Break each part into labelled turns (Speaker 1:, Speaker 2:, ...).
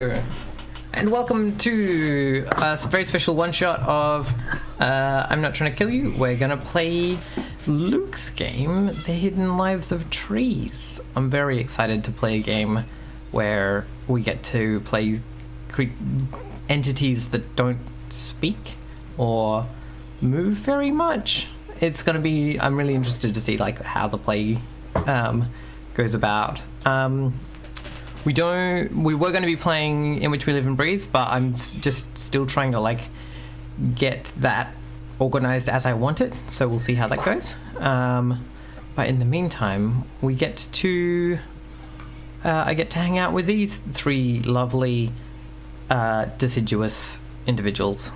Speaker 1: And welcome to a very special one-shot of I'm Not Trying to Kill You. We're gonna play Luke's game, The Hidden Lives of Trees. I'm very excited to play a game where we get to play entities that don't speak or move very much. It's gonna be, I'm really interested to see like how the play goes about. We were going to be playing In Which We Live and Breathe, but I'm just still trying to like get that organized as I want it, so we'll see how that goes. But in the meantime, we get to I get to hang out with these three lovely deciduous individuals.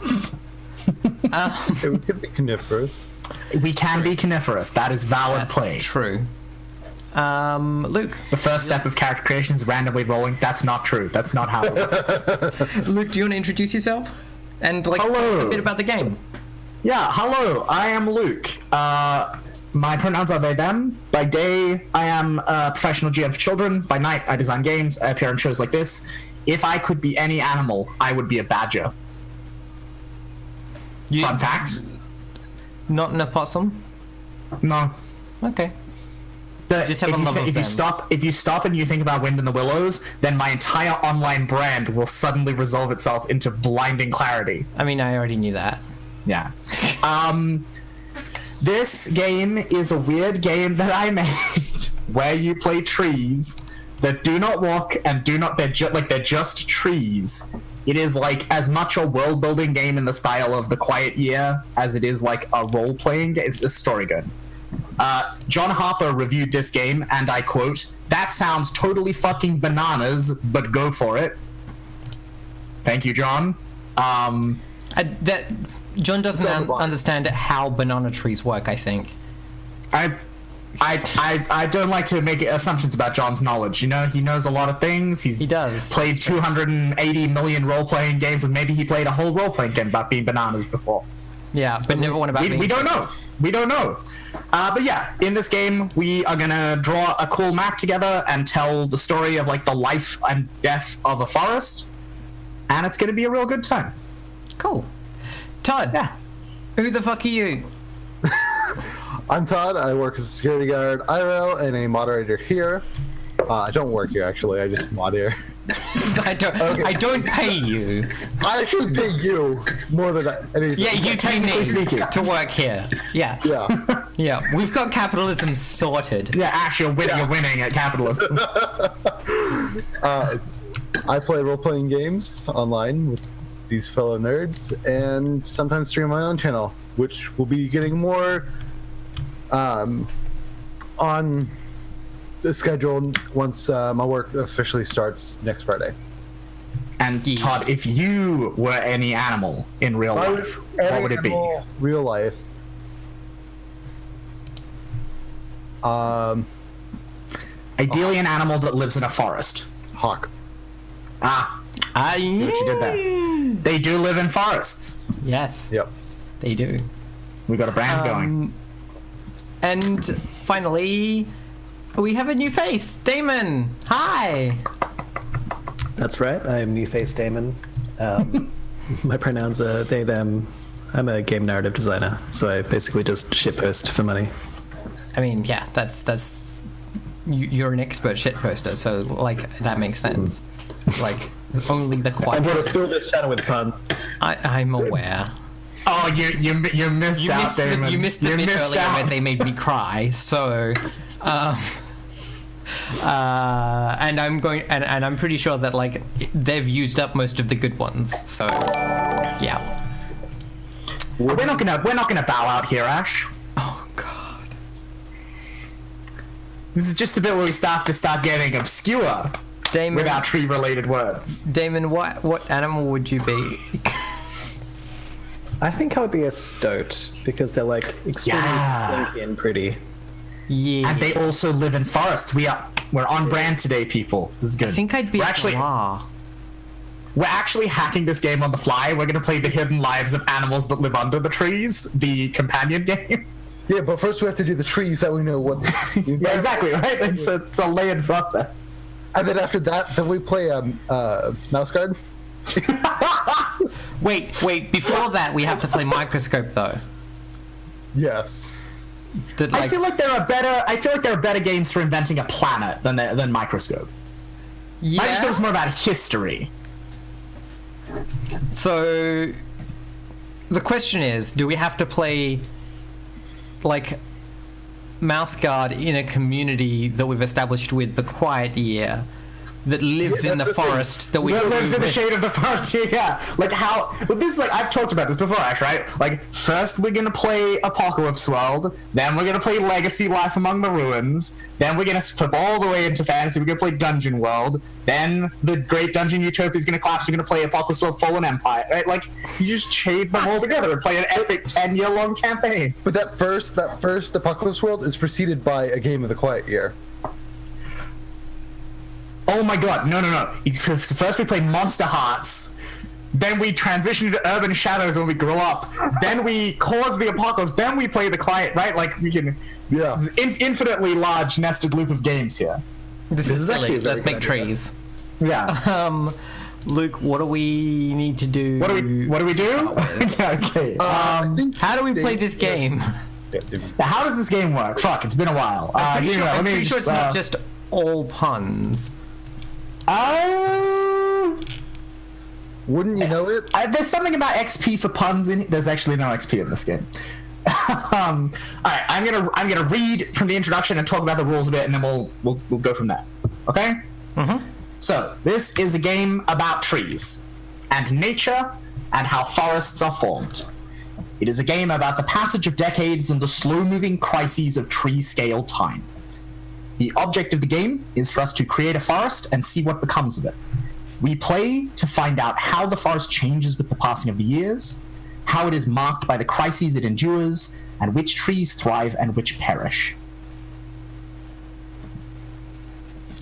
Speaker 2: Hey, we could be coniferous.
Speaker 3: We can be coniferous. That is valid play.
Speaker 1: That's true. Luke.
Speaker 3: The first step of character creation is randomly rolling. That's not true. That's not how it works.
Speaker 1: Luke, do you want to introduce yourself? And like tell us a bit about the game.
Speaker 3: Yeah, hello. I am Luke. My pronouns are they, them. By day, I am a professional GM for children. By night, I design games. I appear on shows like this. If I could be any animal, I would be a badger. Fun fact.
Speaker 1: Not an opossum?
Speaker 3: No.
Speaker 1: Okay.
Speaker 3: If you stop and you think about Wind in the Willows, then my entire online brand will suddenly resolve itself into blinding clarity.
Speaker 1: I mean, I already knew that.
Speaker 3: Yeah. This game is a weird game that I made where you play trees that do not walk and they're just trees. It is like as much a world building game in the style of The Quiet Year as it is like a role playing game. It's just story good. John Harper reviewed this game, and I quote, "That sounds totally fucking bananas, but go for it." Thank you, John.
Speaker 1: John doesn't understand how banana trees work, I think.
Speaker 3: I don't like to make assumptions about John's knowledge. You know, he knows a lot of things. He
Speaker 1: does.
Speaker 3: Played 280 million role-playing games, and maybe he played a whole role-playing game about being bananas before.
Speaker 1: Yeah, but never one about being
Speaker 3: we don't know. We don't know. But yeah, in this game, we are gonna draw a cool map together and tell the story of like the life and death of a forest, and it's gonna be a real good time.
Speaker 1: Cool. Todd.
Speaker 3: Yeah.
Speaker 1: Who the fuck are you?
Speaker 2: I'm Todd. I work as a security guard, IRL, and a moderator here. I don't work here actually. I just mod here.
Speaker 1: I don't pay you.
Speaker 2: I actually pay you more than anything.
Speaker 1: Yeah, you pay me to work here. Yeah.
Speaker 2: Yeah.
Speaker 1: Yeah. We've got capitalism sorted.
Speaker 3: Yeah, Ash, you're winning at capitalism.
Speaker 2: I play role-playing games online with these fellow nerds, and sometimes stream my own channel, which will be getting more on the schedule once my work officially starts next Friday.
Speaker 3: And Todd, if you were any animal in real life, what would it be?
Speaker 2: Real life.
Speaker 3: Ideally, an animal that lives in a forest.
Speaker 2: Hawk.
Speaker 3: See what you did there. They do live in forests.
Speaker 1: Yes.
Speaker 2: Yep.
Speaker 1: They do.
Speaker 3: We got a brand going.
Speaker 1: And finally, we have a new face, Damon. Hi.
Speaker 4: That's right. I'm new face Damon. My pronouns are they, them. I'm a game narrative designer, so I basically just shitpost for money.
Speaker 1: I mean, yeah, that's you're an expert shitposter, so like that makes sense. Like only the quiet.
Speaker 4: I'm going to fill this channel with puns.
Speaker 1: I'm aware.
Speaker 3: Oh, you missed out, Damon.
Speaker 1: You missed the bit earlier where they made me cry. So, and I'm pretty sure that like they've used up most of the good ones. So, yeah.
Speaker 3: We're not gonna bow out here, Ash.
Speaker 1: Oh God.
Speaker 3: This is just the bit where we start getting obscure.
Speaker 1: Damon,
Speaker 3: with our tree-related words.
Speaker 1: Damon, what animal would you be?
Speaker 4: I think I would be a stoat because they're like extremely slinky and pretty.
Speaker 1: Yeah.
Speaker 3: And they also live in forests. We're on brand today, people. This is good.
Speaker 1: I think I'd be
Speaker 3: We're actually hacking this game on the fly. We're gonna play The Hidden Lives of Animals That Live Under the Trees, the companion game.
Speaker 2: Yeah, but first we have to do the trees that we know what.
Speaker 3: Yeah, exactly, right? It's a layered process.
Speaker 2: And then after that, then we play Mouse Guard.
Speaker 1: Wait. Before that, we have to play Microscope, though.
Speaker 2: Yes.
Speaker 1: That,
Speaker 3: I feel like there are better games for inventing a planet than Microscope.
Speaker 1: yeah.
Speaker 3: Microscope's more about history.
Speaker 1: So, the question is, do we have to play, like, Mouse Guard in a community that we've established with the Quiet Year that lives in
Speaker 2: that's
Speaker 1: the
Speaker 2: the thing.
Speaker 1: forest that we
Speaker 3: That lives in the
Speaker 1: with-
Speaker 3: shade of the forest. Yeah, like how. But this is like I've talked about this before, actually. Right? Like first we're gonna play Apocalypse World, then we're gonna play Legacy: Life Among the Ruins, then we're gonna flip all the way into fantasy. We're gonna play Dungeon World, then the Great Dungeon Utopia is gonna collapse. We're gonna play Apocalypse World: Fallen Empire. Right? Like you just chain them all together and play an epic 10-year-long campaign.
Speaker 2: But that first Apocalypse World is preceded by a game of the Quiet Year.
Speaker 3: Oh my god, no. First we play Monster Hearts, then we transition to Urban Shadows when we grow up, then we cause the apocalypse, then we play the Quiet, right? Like, we can...
Speaker 2: Yeah.
Speaker 3: This is infinitely large nested loop of games here.
Speaker 1: This is
Speaker 4: is actually
Speaker 1: silly.
Speaker 4: a very
Speaker 1: Let's make
Speaker 4: good idea.
Speaker 1: trees.
Speaker 3: Yeah.
Speaker 1: Luke, what do we need to do?
Speaker 3: What do we do? Yeah, okay.
Speaker 2: I think
Speaker 1: How do we play this game?
Speaker 3: Now, how does this game work? Fuck, it's been a while.
Speaker 1: I'm
Speaker 3: you know, let me
Speaker 1: pretty sure it's not just all puns.
Speaker 2: Wouldn't you know it?
Speaker 3: There's something about XP for puns in. There's actually no XP in this game. All right, I'm gonna read from the introduction and talk about the rules a bit, and then we'll go from there. Okay.
Speaker 1: Mm-hmm.
Speaker 3: So this is a game about trees and nature and how forests are formed. It is a game about the passage of decades and the slow-moving crises of tree-scale time. The object of the game is for us to create a forest and see what becomes of it. We play to find out how the forest changes with the passing of the years, how it is marked by the crises it endures, and which trees thrive and which perish.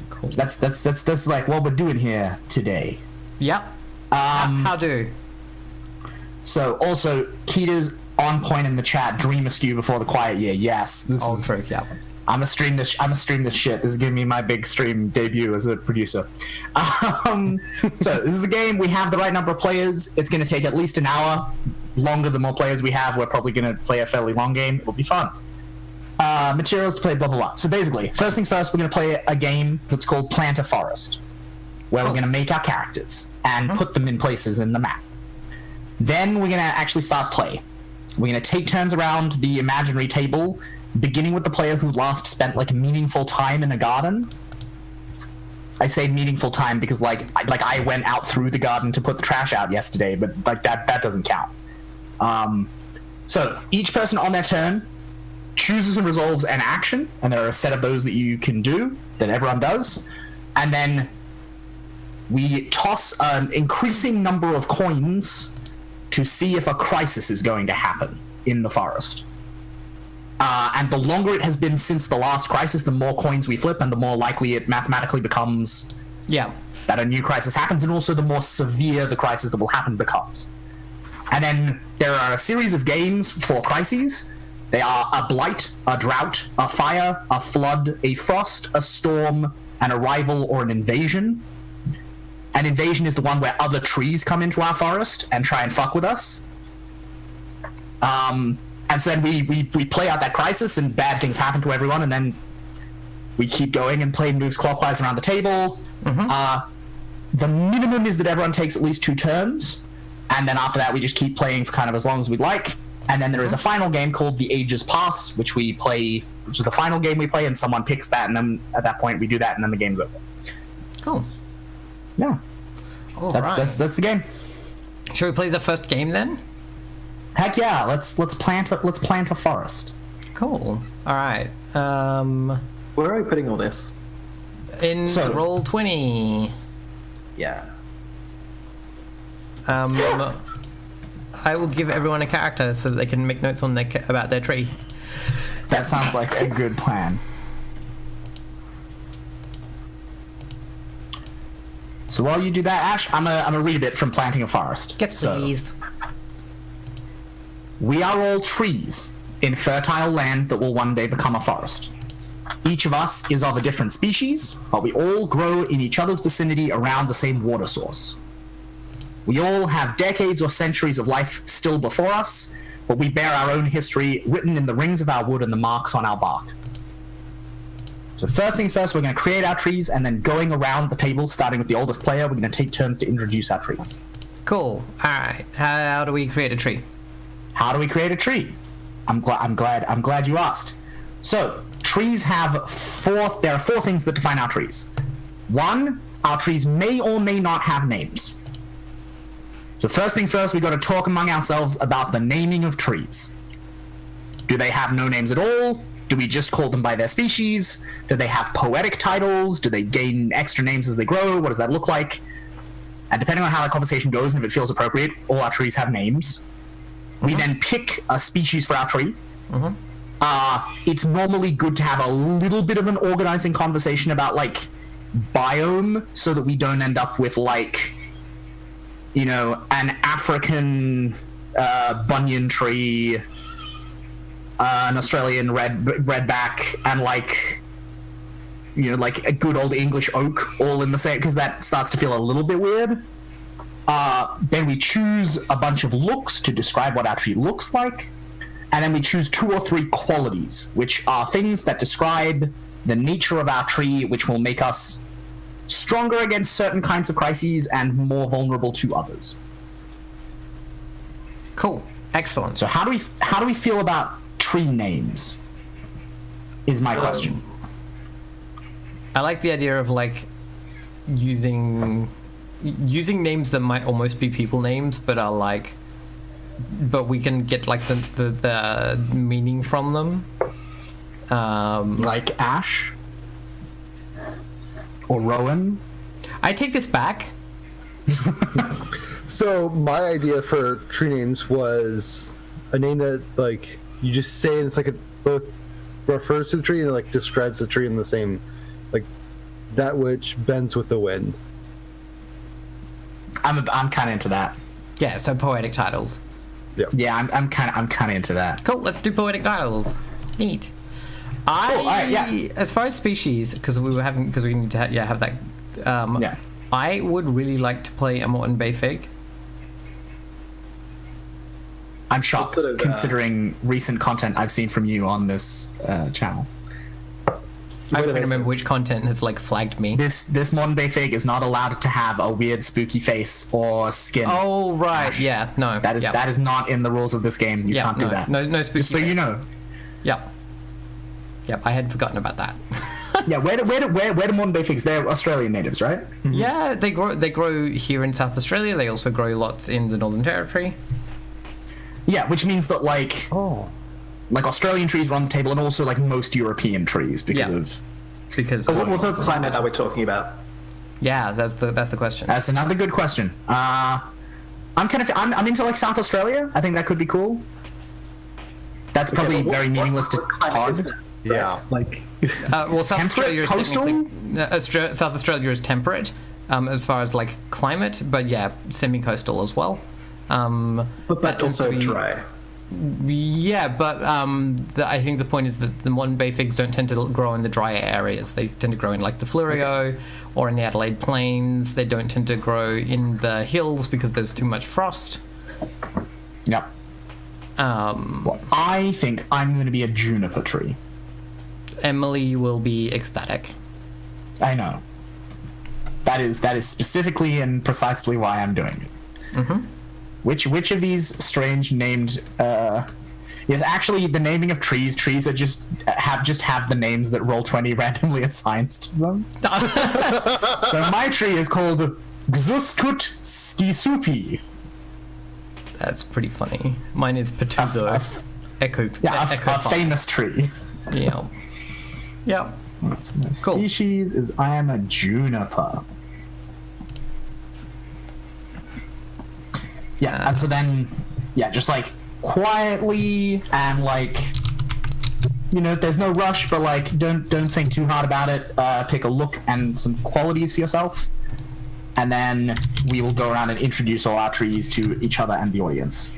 Speaker 1: Cool.
Speaker 3: So that's like what we're doing here today.
Speaker 1: Yep. How do?
Speaker 3: So also, Keita's on point in the chat. Dream Askew before the Quiet Year. Yes, this
Speaker 1: Oh,
Speaker 3: is.
Speaker 1: sorry, yeah.
Speaker 3: I'm gonna stream this shit. This is giving me my big stream debut as a producer. So this is a game. We have the right number of players. It's gonna take at least an hour. Longer, the more players we have, we're probably gonna play a fairly long game. It'll be fun. Materials to play, blah blah blah. So basically, first things first, we're gonna play a game that's called Plant a Forest, where we're gonna make our characters and put them in places in the map. Then we're gonna actually start play. We're gonna take turns around the imaginary table, beginning with the player who last spent like meaningful time in a garden. I say meaningful time because like I went out through the garden to put the trash out yesterday, but like that doesn't count. So each person on their turn chooses and resolves an action, and there are a set of those that you can do that everyone does, and then we toss an increasing number of coins to see if a crisis is going to happen in the forest. And the longer it has been since the last crisis, the more coins we flip, and the more likely it mathematically becomes
Speaker 1: Yeah.
Speaker 3: that a new crisis happens, and also the more severe the crisis that will happen becomes. And then there are a series of games for crises. They are a blight, a drought, a fire, a flood, a frost, a storm, an arrival, or an invasion. An invasion is the one where other trees come into our forest and try and fuck with us. And so then we play out that crisis, and bad things happen to everyone, and then we keep going and play moves clockwise around the table. The minimum is that everyone takes at least 2 turns, and then after that we just keep playing for kind of as long as we'd like. And then there is a final game called The Ages Pass, which is the final game we play, and someone picks that, and then at that point we do that, and then the game's over.
Speaker 1: Cool.
Speaker 3: Yeah,
Speaker 1: All
Speaker 3: that's the game.
Speaker 1: Shall we play the first game then?
Speaker 3: Heck yeah, let's plant a forest.
Speaker 1: Cool. All right.
Speaker 4: Where are we putting all this?
Speaker 1: In
Speaker 3: So-
Speaker 1: roll 20.
Speaker 4: Yeah.
Speaker 1: I will give everyone a character so that they can make notes on about their tree.
Speaker 3: That sounds like a good plan. So while you do that, Ash, I'm gonna read a bit from Planting a Forest.
Speaker 1: Yes,
Speaker 3: So,
Speaker 1: please.
Speaker 3: we are all trees in fertile land that will one day become a forest. Each of us is of a different species, but we all grow in each other's vicinity around the same water source. We all have decades or centuries of life still before us, but we bear our own history written in the rings of our wood and the marks on our bark. So first things first, we're going to create our trees, and then going around the table, starting with the oldest player, we're going to take turns to introduce our trees.
Speaker 1: Cool. All right. How do we create a tree?
Speaker 3: How do we create a tree? I'm glad you asked. So trees have there are four things that define our trees. One, our trees may or may not have names. So first things first, we got to talk among ourselves about the naming of trees. Do they have no names at all? Do we just call them by their species? Do they have poetic titles? Do they gain extra names as they grow? What does that look like? And depending on how that conversation goes, and if it feels appropriate, all our trees have names. We then pick a species for our tree. It's normally good to have a little bit of an organizing conversation about, like, biome, so that we don't end up with, like, you know, an African banyan tree, an Australian redback, and, like, you know, like a good old English oak all in the same, because that starts to feel a little bit weird. Then we choose a bunch of looks to describe what our tree looks like, and then we choose 2 or 3 qualities, which are things that describe the nature of our tree, which will make us stronger against certain kinds of crises and more vulnerable to others.
Speaker 1: Cool. Excellent.
Speaker 3: So how do we feel about tree names? Is my question.
Speaker 1: I like the idea of, like, using names that might almost be people names, but are like, but we can get, like, the meaning from them.
Speaker 3: Like Ash or Rowan.
Speaker 1: I take this back.
Speaker 2: So my idea for tree names was a name that, like, you just say, and it's like it both refers to the tree and, like, describes the tree in the same, like, that which bends with the wind.
Speaker 3: I'm kind of into that.
Speaker 1: Yeah. So poetic titles.
Speaker 3: Yeah, I'm kind of into that.
Speaker 1: Cool. Let's do poetic titles. Neat.
Speaker 3: All right, yeah.
Speaker 1: As far as species, because we need to have that.
Speaker 3: Yeah.
Speaker 1: I would really like to play a Morton Bay fig.
Speaker 3: I'm shocked,
Speaker 4: Sort of,
Speaker 3: considering recent content I've seen from you on this channel.
Speaker 1: I'm trying to remember which content has, like, flagged me.
Speaker 3: This Modern Bay fig is not allowed to have a weird spooky face or skin.
Speaker 1: Oh right,
Speaker 3: Ash.
Speaker 1: yeah, no,
Speaker 3: That is not in the rules of this game. You can't do that.
Speaker 1: No spooky.
Speaker 3: Just so you
Speaker 1: face.
Speaker 3: know.
Speaker 1: Yep, I had forgotten about that.
Speaker 3: Yeah, where do Modern Bay figs? They're Australian natives, right?
Speaker 1: Mm-hmm. Yeah, they grow here in South Australia. They also grow lots in the Northern Territory.
Speaker 3: Yeah, which means that, like,
Speaker 2: Oh.
Speaker 3: like Australian trees are on the table, and also, like, most European trees because
Speaker 1: because
Speaker 4: What sort of climate are we talking about?
Speaker 1: yeah, that's the question.
Speaker 3: that's another good question. I'm into, like, South Australia. I think that could be cool. That's probably very meaningless to
Speaker 4: climate is
Speaker 3: Todd.
Speaker 4: that?
Speaker 2: Yeah.
Speaker 4: Like,
Speaker 1: Well, South
Speaker 3: Temperate?
Speaker 1: Australia is
Speaker 3: Coastal?
Speaker 1: technically South Australia is temperate as far as, like, climate, but yeah, semi-coastal as well.
Speaker 4: but
Speaker 1: that tends to
Speaker 4: also
Speaker 1: be-
Speaker 4: dry.
Speaker 1: Yeah, but I think the point is that the modern bay figs don't tend to grow in the drier areas. They tend to grow in, like, the Fleurieu or in the Adelaide Plains. They don't tend to grow in the hills because there's too much frost.
Speaker 3: Yep. Well, I think I'm going to be a juniper tree.
Speaker 1: Emily will be ecstatic.
Speaker 3: I know. That is specifically and precisely why I'm doing it.
Speaker 1: Mm-hmm.
Speaker 3: Which of these strange named yes, actually the naming of trees are just have the names that Roll20 randomly assigns to them. So my tree is called Xuskut Stisupi.
Speaker 1: That's pretty funny. Mine is Petuzo. Echo.
Speaker 3: Yeah,
Speaker 1: Echo
Speaker 3: a
Speaker 1: Fire.
Speaker 3: famous tree.
Speaker 1: Yeah. Yep.
Speaker 3: That's my
Speaker 1: Cool.
Speaker 3: species is I am a juniper. Yeah, and so then, yeah, just, like, quietly and, like, you know, there's no rush, but, like, don't think too hard about it. Pick a look and some qualities for yourself, and then we will go around and introduce all our trees to each other and the audience.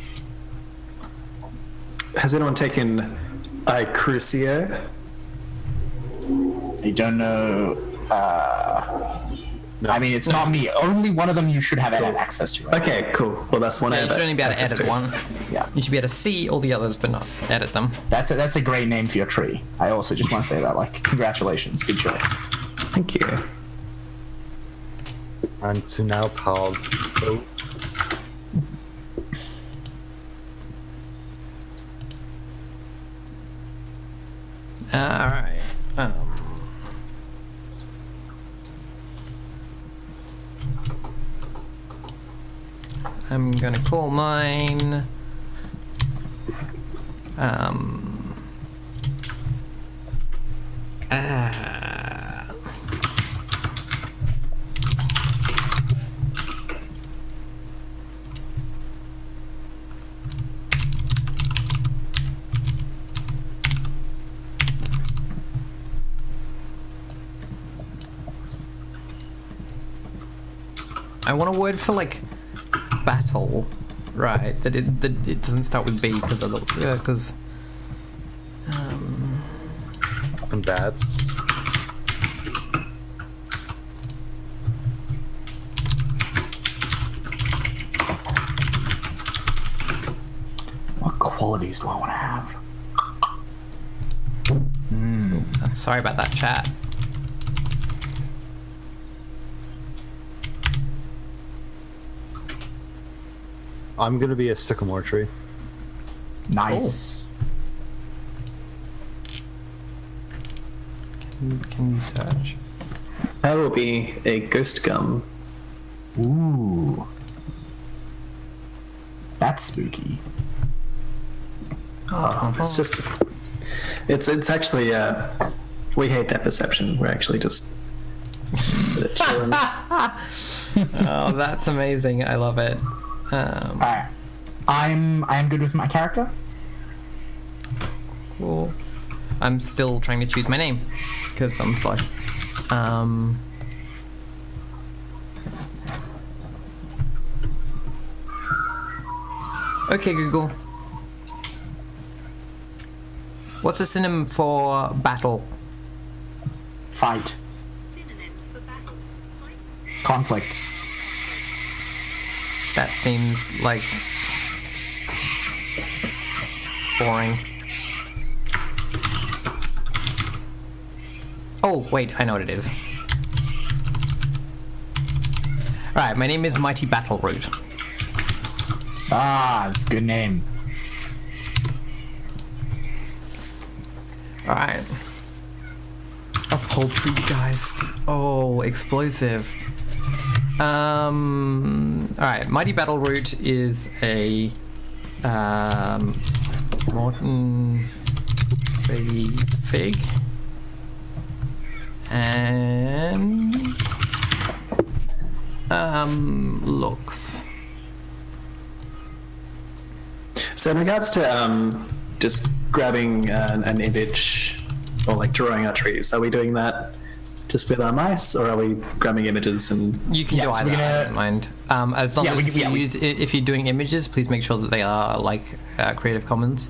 Speaker 4: Has anyone taken Crucio?
Speaker 3: I don't know. I mean, it's not me. Only one of them you should have edit access to. Right?
Speaker 4: Okay, cool. Well, that's one I
Speaker 1: Yeah, you
Speaker 4: have
Speaker 1: should only be able to
Speaker 4: access
Speaker 1: edit one.
Speaker 3: Yeah.
Speaker 1: You should be able to see all the others, but not edit them.
Speaker 3: That's a great name for your tree. I also just want to say that, like, congratulations, good choice.
Speaker 4: Thank you.
Speaker 2: And to now called. Oh,
Speaker 1: All right. I'm gonna call mine. I want a word for like battle, right? That it doesn't start with B because of the because.
Speaker 2: and bats.
Speaker 3: What qualities do I want to have?
Speaker 1: I'm sorry about that, chat.
Speaker 2: I'm gonna be a sycamore tree.
Speaker 3: Nice.
Speaker 1: Can you search?
Speaker 4: I will be a ghost gum.
Speaker 3: Ooh. That's spooky.
Speaker 4: Oh, it's just. It's actually. We hate that perception. We're actually just. Sort of chilling.
Speaker 1: Oh, that's amazing! I love it.
Speaker 3: Alright. I'm good with my character.
Speaker 1: Cool. I'm still trying to choose my name because I'm slow. Okay, Google. What's a synonym for battle?
Speaker 3: Fight.
Speaker 5: Synonyms for battle. Fight.
Speaker 3: Conflict.
Speaker 1: That seems like boring. Oh, wait, I know what it is. Alright, my name is Mighty Battleroot.
Speaker 3: Ah, that's a good name.
Speaker 1: Alright. A poltergeist. Oh, explosive. Alright, Mighty Battleroot is a rotten baby fig. And looks.
Speaker 4: So in regards to just grabbing an image or like drawing our trees, are we doing that just with our mice, or are we grabbing images and?
Speaker 1: You can
Speaker 3: Yeah,
Speaker 1: do
Speaker 3: so
Speaker 1: either.
Speaker 3: we're gonna-
Speaker 1: I don't mind. As long
Speaker 3: Yeah,
Speaker 1: as
Speaker 3: we-
Speaker 1: if you
Speaker 3: yeah, we-
Speaker 1: use if you're doing images, please make sure that they are like Creative Commons.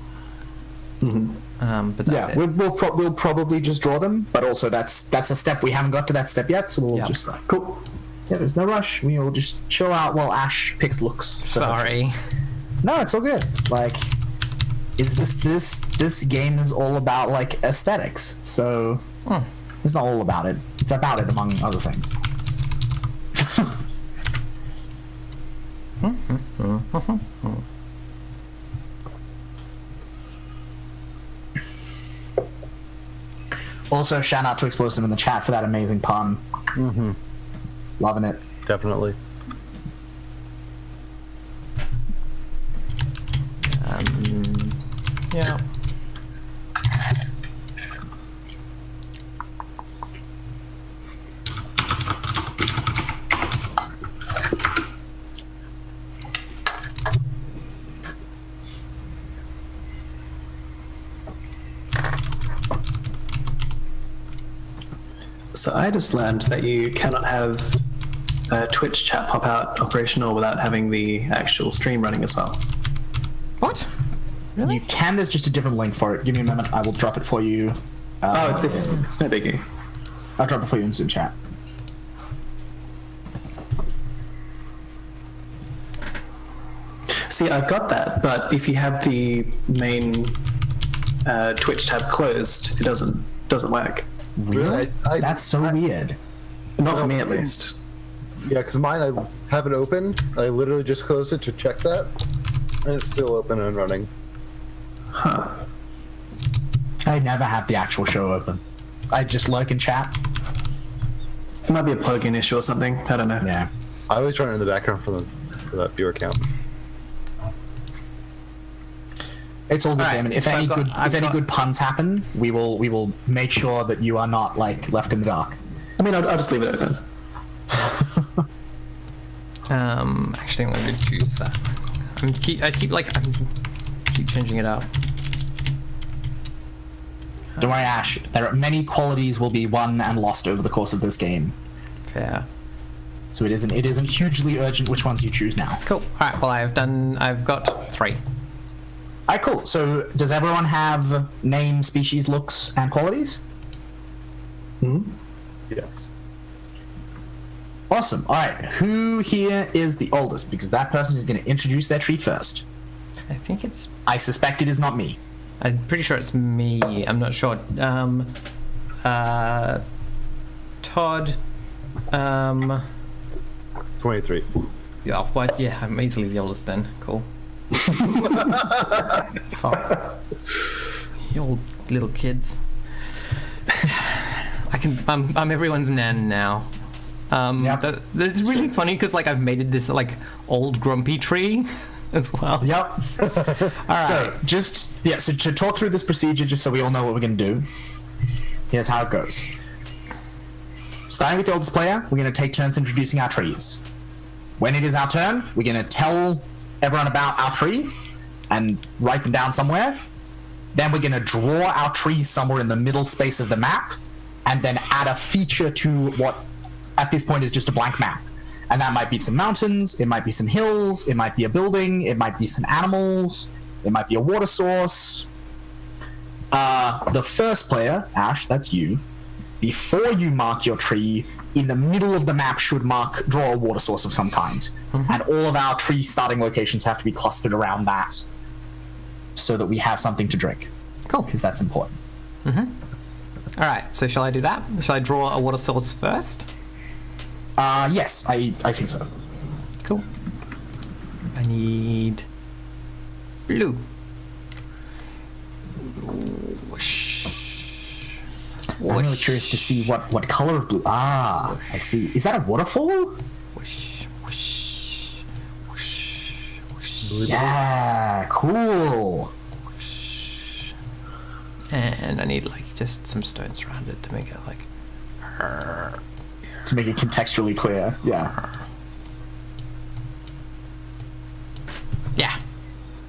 Speaker 1: But that's it.
Speaker 3: We'll probably just draw them, but also that's a step we haven't got to that step yet, so we'll
Speaker 1: Yep.
Speaker 3: just like cool. Yeah, there's no rush. We'll just chill out while Ash picks looks.
Speaker 1: Sorry.
Speaker 3: No, it's all good. Like, is this game is all about like aesthetics, so it's not all about it. It's about it among other things. Also, shout out to Explosive in the chat for that amazing pun. Loving it.
Speaker 2: Definitely.
Speaker 1: Yeah.
Speaker 4: So I just learned that you cannot have a Twitch chat pop out operational without having the actual stream running as well.
Speaker 1: What?
Speaker 3: You can. There's just a different link for it. Give me a moment. I will drop it for you.
Speaker 4: Oh, it's no biggie.
Speaker 3: I'll drop it for you in Zoom chat.
Speaker 4: See, I've got that, but if you have the main Twitch tab closed, it doesn't work.
Speaker 3: Really? That's so weird.
Speaker 4: Not for me, at least.
Speaker 2: Yeah, because mine, I have it open. I literally just closed it to check that, and it's still open and running.
Speaker 4: Huh.
Speaker 3: I never have the actual show open. I just lurk in chat.
Speaker 4: It might be a plugin issue or something. I don't know.
Speaker 3: Yeah.
Speaker 2: I always run it in the background for that viewer count.
Speaker 3: It's all good,
Speaker 1: Alright,
Speaker 3: Damon. If
Speaker 1: so
Speaker 3: any
Speaker 1: I've got-
Speaker 3: good puns happen, we will make sure that you are not like left in the dark.
Speaker 4: I mean, I'll just leave it open.
Speaker 1: Actually, I'm going to choose that. I keep changing it up.
Speaker 3: Don't worry, Ash. There are many qualities will be won and lost over the course of this game,
Speaker 1: Fair.
Speaker 3: so it isn't hugely urgent which ones you choose now.
Speaker 1: Cool. All right. Well, I've got 3.
Speaker 3: Alright, cool. So does everyone have name, species, looks, and qualities?
Speaker 2: Yes.
Speaker 3: Awesome. Alright, who here is the oldest? Because that person is going to introduce their tree first.
Speaker 1: I think it's.
Speaker 3: I suspect it is not me.
Speaker 1: I'm pretty sure it's me. I'm not sure. Todd.
Speaker 2: 23.
Speaker 1: Yeah. Well, yeah. I'm easily the oldest then. Cool. Fuck. You old little kids. I'm everyone's nan now.
Speaker 3: Yep.
Speaker 1: That's really funny because like I've made it this like old grumpy tree as well.
Speaker 3: Yep.
Speaker 1: All right.
Speaker 3: So to talk through this procedure, just so we all know what we're going to do, here's how it goes. Starting with the oldest player, we're going to take turns introducing our trees. When it is our turn, we're going to tell everyone about our tree and write them down somewhere. Then we're going to draw our trees somewhere in the middle space of the map and then add a feature to what at this point is just a blank map. And that might be some mountains, it might be some hills, it might be a building, it might be some animals, it might be a water source. The first player, Ash, that's you, before you mark your tree, in the middle of the map should draw a water source of some kind. And all of our tree starting locations have to be clustered around that so that we have something to drink.
Speaker 1: Cool.
Speaker 3: Because that's important.
Speaker 1: All right. So shall I do that? Shall I draw a water source first?
Speaker 3: Yes, I think so.
Speaker 1: Cool. I need blue. Whoosh.
Speaker 3: I'm really curious to see what color of blue. Ah, I see. Is that a waterfall?
Speaker 1: Whoosh, whoosh, whoosh, whoosh,
Speaker 3: Yeah, cool.
Speaker 1: whoosh. And I need like just some stones around it to make it like.
Speaker 3: To make it contextually clear. Yeah.
Speaker 1: Yeah.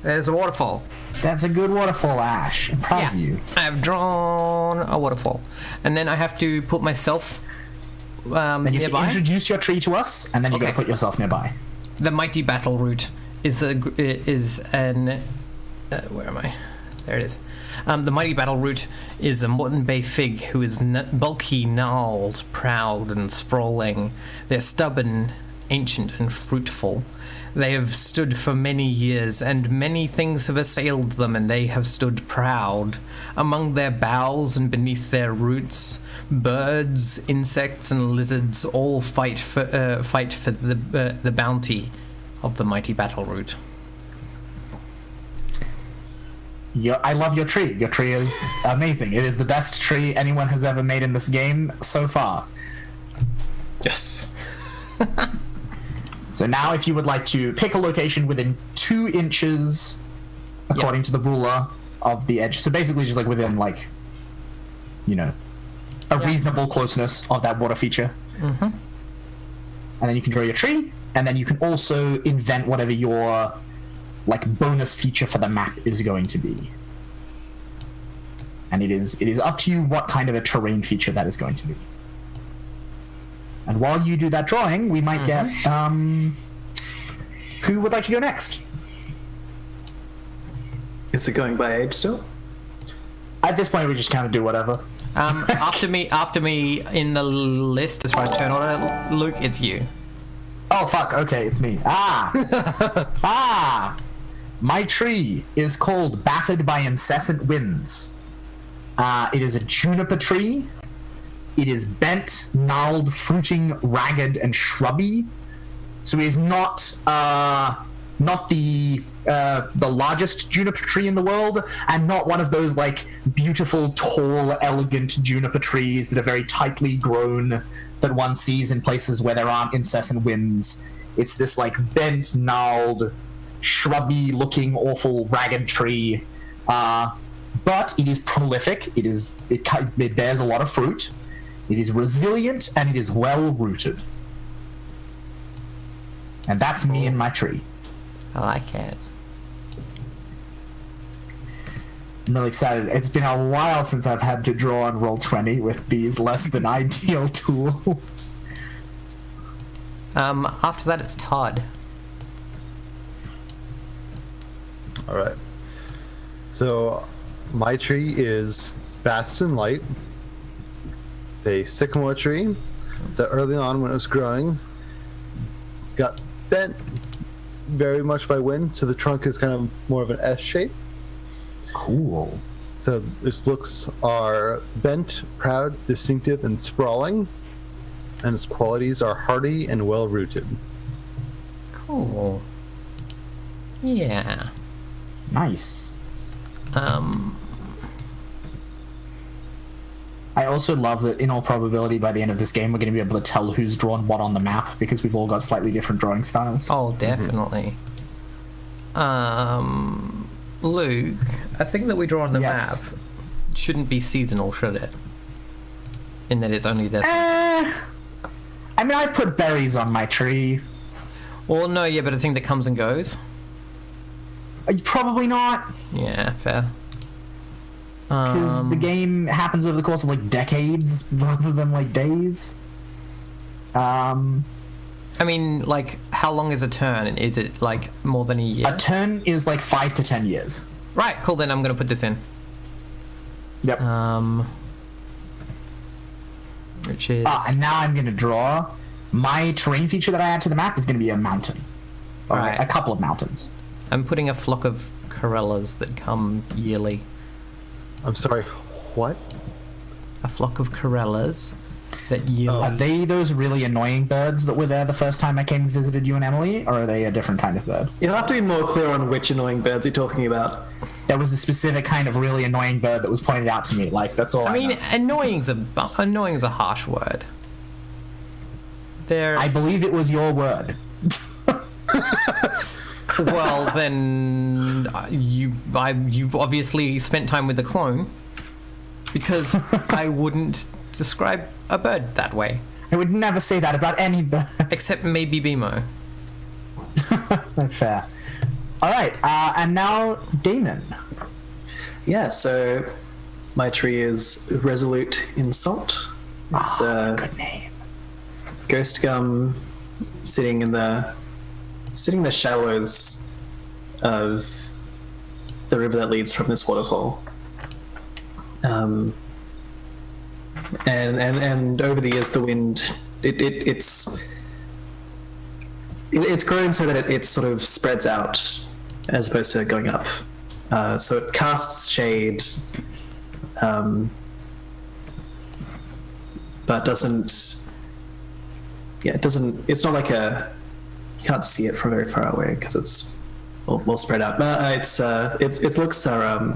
Speaker 1: There's a waterfall.
Speaker 3: That's a good waterfall, Ash. I'm proud of you.
Speaker 1: I have drawn a waterfall, and then I have to put myself
Speaker 3: Then you have to
Speaker 1: nearby.
Speaker 3: introduce your tree to us, and then you got to
Speaker 1: Okay.
Speaker 3: put yourself nearby.
Speaker 1: The mighty battle root is an where am I? There it is. The mighty battle root is a Moreton Bay fig who is bulky, gnarled, proud, and sprawling. They're stubborn, ancient, and fruitful. They have stood for many years, and many things have assailed them, and they have stood proud. Among their boughs and beneath their roots, birds, insects, and lizards all fight for the bounty of the mighty battle root.
Speaker 3: I love your tree. Your tree is amazing. It is the best tree anyone has ever made in this game so far.
Speaker 1: Yes.
Speaker 3: So now if you would like to pick a location within 2 inches, according to the ruler of the edge. So basically just like within like, a reasonable closeness of that water feature.
Speaker 1: Mm-hmm.
Speaker 3: And then you can draw your tree, and then you can also invent whatever your like bonus feature for the map is going to be. And it is up to you what kind of a terrain feature that is going to be. And while you do that drawing, we might get who would like to go next?
Speaker 4: Is it going by age still?
Speaker 3: At this point we just kind of do whatever.
Speaker 1: After me in the list as far as turn order, Luke, it's you.
Speaker 3: Oh fuck, okay, it's me. My tree is called Battered by Incessant Winds. It is a juniper tree. It is bent, gnarled, fruiting, ragged, and shrubby. So it is not the largest juniper tree in the world, and not one of those like beautiful, tall, elegant juniper trees that are very tightly grown that one sees in places where there aren't incessant winds. It's this like bent, gnarled, shrubby-looking, awful, ragged tree. But it is prolific. It bears a lot of fruit. It is resilient, and it is well-rooted. And that's me and my tree.
Speaker 1: I like it.
Speaker 3: I'm really excited. It's been a while since I've had to draw on Roll20 with these less than ideal tools.
Speaker 1: After that, it's Todd.
Speaker 2: All right. So my tree is vast and light. It's a sycamore tree that early on when it was growing got bent very much by wind, so the trunk is kind of more of an S shape.
Speaker 3: Cool.
Speaker 2: So its looks are bent, proud, distinctive, and sprawling, and its qualities are hardy and well-rooted.
Speaker 1: Cool. Yeah.
Speaker 3: Nice. I also love that in all probability by the end of this game we're going to be able to tell who's drawn what on the map because we've all got slightly different drawing styles.
Speaker 1: Oh, definitely. Luke, a thing that we draw on the
Speaker 3: Yes.
Speaker 1: map shouldn't be seasonal, should it? In that it's only this.
Speaker 3: I mean, I've put berries on my tree.
Speaker 1: Well, no, yeah, but a thing that comes and goes.
Speaker 3: Probably not,
Speaker 1: Yeah, fair.
Speaker 3: because the game happens over the course of like decades rather than like days.
Speaker 1: I mean, like, how long is a turn? Is it like more than a year?
Speaker 3: A turn is like 5 to 10 years.
Speaker 1: Right, cool. Then I'm gonna put this in.
Speaker 3: Yep.
Speaker 1: Which is
Speaker 3: And now I'm going to draw. My terrain feature that I add to the map is going to be a mountain. Or
Speaker 1: Right.
Speaker 3: a couple of mountains.
Speaker 1: I'm putting a flock of corellas that come yearly.
Speaker 2: I'm sorry, what?
Speaker 1: A flock of corellas that yearly.
Speaker 3: Are they those really annoying birds that were there the first time I came and visited you and Emily, or are they a different kind of bird?
Speaker 4: You'll have to be more clear on which annoying birds you're talking about.
Speaker 3: There was a specific kind of really annoying bird that was pointed out to me. Like, that's all I
Speaker 1: I mean,
Speaker 3: know.
Speaker 1: annoying's a harsh word. They're
Speaker 3: I believe it was your word.
Speaker 1: well, then you obviously spent time with the clone, because I wouldn't describe a bird that way,
Speaker 3: I would never say that about any bird.
Speaker 1: except maybe Bimo.
Speaker 3: Fair. All right, and now Damon.
Speaker 4: Yeah, so my tree is Resolute in Salt. It's
Speaker 3: Good name.
Speaker 4: ghost gum sitting in the shallows of the river that leads from this waterfall. And over the years, the wind it's grown so that it sort of spreads out as opposed to going up. So it casts shade, but doesn't. Yeah, it doesn't. It's not like you can't see it from very far away because it's all spread out. Its looks are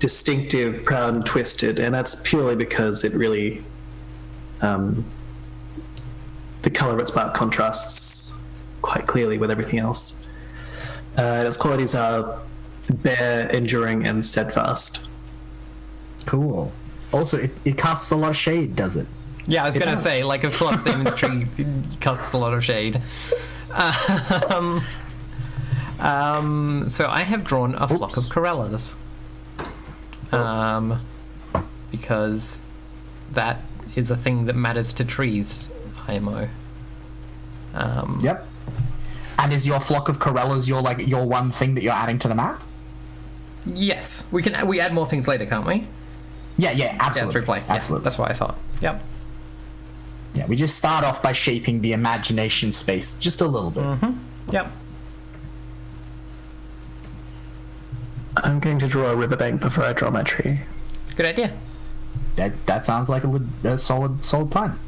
Speaker 4: distinctive, proud, and twisted, and that's purely because it really the color of its bark contrasts quite clearly with everything else. Its qualities are bare, enduring, and steadfast.
Speaker 3: Cool. Also, it casts a lot of shade, does it?
Speaker 1: Yeah, I was gonna
Speaker 4: does.
Speaker 1: say, like, a Frost Demon's tree casts a lot of shade. So I have drawn a flock of corellas. Because that is a thing that matters to trees, IMO.
Speaker 3: Yep. And is your flock of corellas your one thing that you're adding to the map?
Speaker 1: Yes, we add more things later, can't we?
Speaker 3: Yeah, absolutely.
Speaker 1: Yeah, through play.
Speaker 3: Absolutely.
Speaker 1: Yeah, that's what I thought. Yep.
Speaker 3: Yeah, we just start off by shaping the imagination space just a little bit.
Speaker 1: Yep.
Speaker 4: I'm going to draw a riverbank before I draw my tree.
Speaker 1: Good idea.
Speaker 3: That sounds like a solid plan.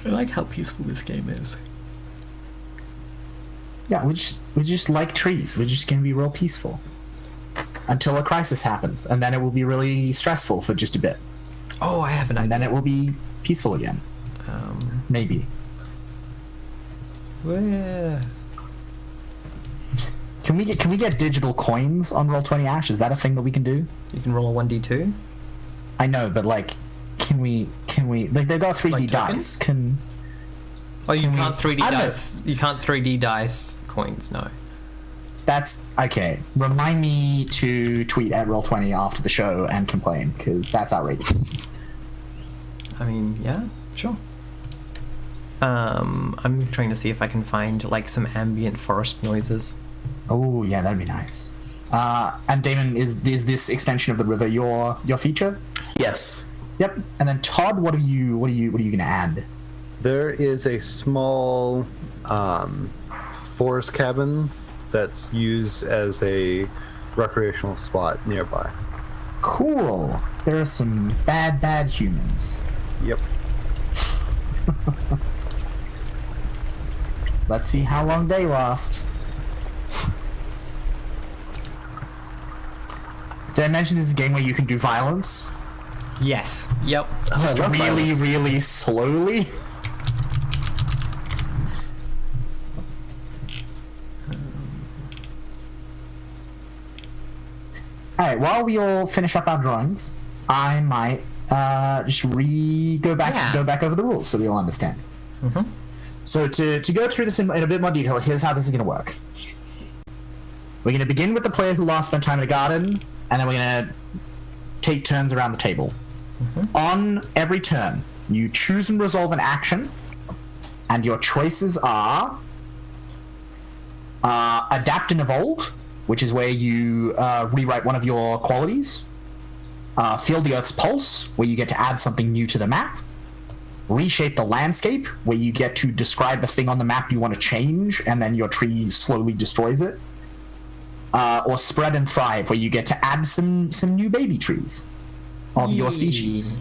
Speaker 1: I like how peaceful this game is.
Speaker 3: Yeah, we just like trees. We're just gonna be real peaceful until a crisis happens, and then it will be really stressful for just a bit,
Speaker 1: Oh, I have an
Speaker 3: and
Speaker 1: idea.
Speaker 3: then it will be peaceful again. Maybe.
Speaker 1: Where?
Speaker 3: Can we get digital coins on Roll20 Ash? Is that a thing that we can do?
Speaker 1: You can roll a 1d2.
Speaker 3: I know, but like, can we like they've got 3D
Speaker 1: Like
Speaker 3: dice?
Speaker 1: tokens? Oh, you
Speaker 3: Can we-
Speaker 1: can't 3D
Speaker 3: I don't know.
Speaker 1: dice. You can't 3D dice coins. No.
Speaker 3: That's okay. Remind me to tweet at Roll20 after the show and complain, because that's outrageous.
Speaker 1: I mean, yeah, sure. I'm trying to see if I can find like some ambient forest noises.
Speaker 3: Oh yeah, that'd be nice. And Damon, is this extension of the river your feature?
Speaker 4: Yes.
Speaker 3: Yep. And then Todd, what are you gonna add?
Speaker 2: There is a small forest cabin that's used as a recreational spot nearby.
Speaker 3: Cool. There are some bad humans.
Speaker 2: Yep.
Speaker 3: Let's see how long they last. Did I mention this is a game where you can do violence?
Speaker 1: Yes. Yep.
Speaker 3: Just
Speaker 4: I love
Speaker 3: really,
Speaker 4: violence.
Speaker 3: really slowly. Alright, while we all finish up our drawings, I might just go back over the rules so we all understand. So to go through this in a bit more detail, here's how this is going to work. We're going to begin with the player who last spent time in a garden, and then we're going to take turns around the table. On every turn, you choose and resolve an action, and your choices are adapt and evolve, which is where you rewrite one of your qualities. Feel the Earth's pulse, where you get to add something new to the map. Reshape the landscape, where you get to describe a thing on the map you want to change, and then your tree slowly destroys it. Or spread and thrive, where you get to add some new baby trees of your species.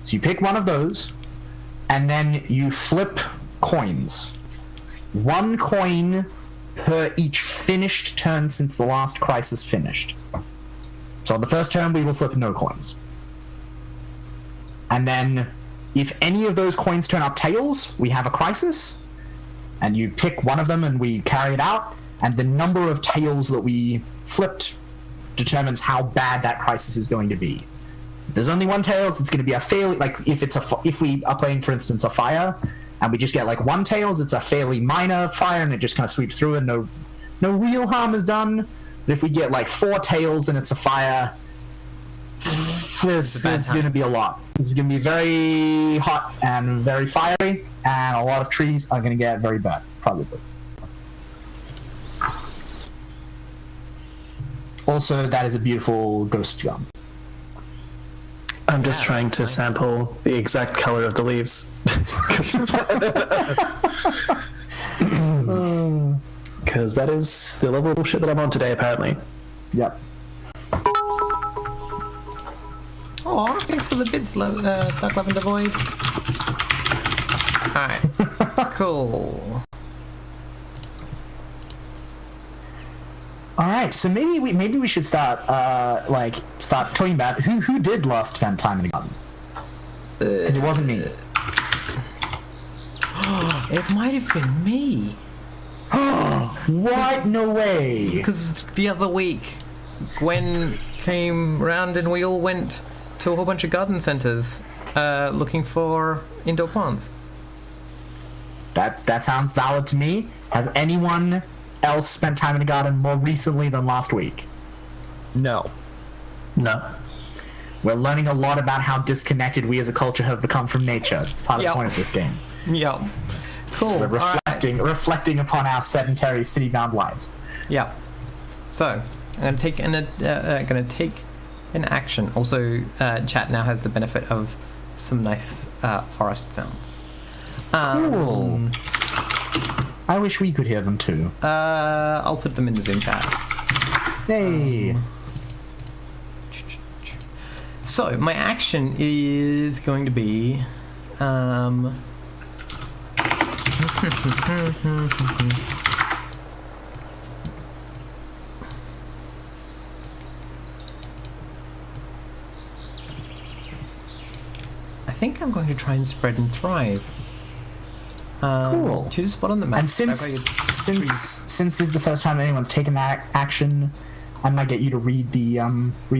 Speaker 3: So you pick one of those, and then you flip coins. One coin per each finished turn since the last crisis finished. So on the first turn, we will flip no coins. And then, if any of those coins turn up tails, we have a crisis. And you pick one of them and we carry it out. And the number of tails that we flipped determines how bad that crisis is going to be. If there's only one tails, it's going to be a fairly, like, if we are playing, for instance, a fire, and we just get like one tails, it's a fairly minor fire, and it just kind of sweeps through, and no real harm is done. But if we get like 4 tails and it's a fire, this is going to be a lot. This is going to be very hot and very fiery, and a lot of trees are going to get very bad, probably. Also, that is a beautiful ghost gun.
Speaker 4: I'm just trying to sample the exact color of the leaves. Because that is the level of bullshit that I'm on today, apparently.
Speaker 3: Yep.
Speaker 1: Oh, thanks for the bits, Dark Lavender Void. Alright. Cool.
Speaker 3: All right, so maybe we should start talking about who did last spend time in a garden. Because it wasn't me.
Speaker 1: It might have been me.
Speaker 3: What? No way.
Speaker 1: Because the other week, Gwen came round and we all went to a whole bunch of garden centres looking for indoor plants.
Speaker 3: That sounds valid to me. Has anyone else spent time in a garden more recently than last week?
Speaker 2: No.
Speaker 4: No.
Speaker 3: We're learning a lot about how disconnected we as a culture have become from nature. It's part of the point of this game.
Speaker 1: Yep. Cool.
Speaker 3: We're reflecting upon our sedentary, city-bound lives.
Speaker 1: Yep. So I'm going to take an action. Also, chat now has the benefit of some nice forest sounds.
Speaker 3: Cool. I wish we could hear them too.
Speaker 1: I'll put them in the Zoom chat.
Speaker 3: Hey.
Speaker 1: So my action is going to be. I think I'm going to try and spread and thrive.
Speaker 3: Cool.
Speaker 1: Choose a spot on the map.
Speaker 3: And since this is the first time anyone's taken that action, I might get you to read the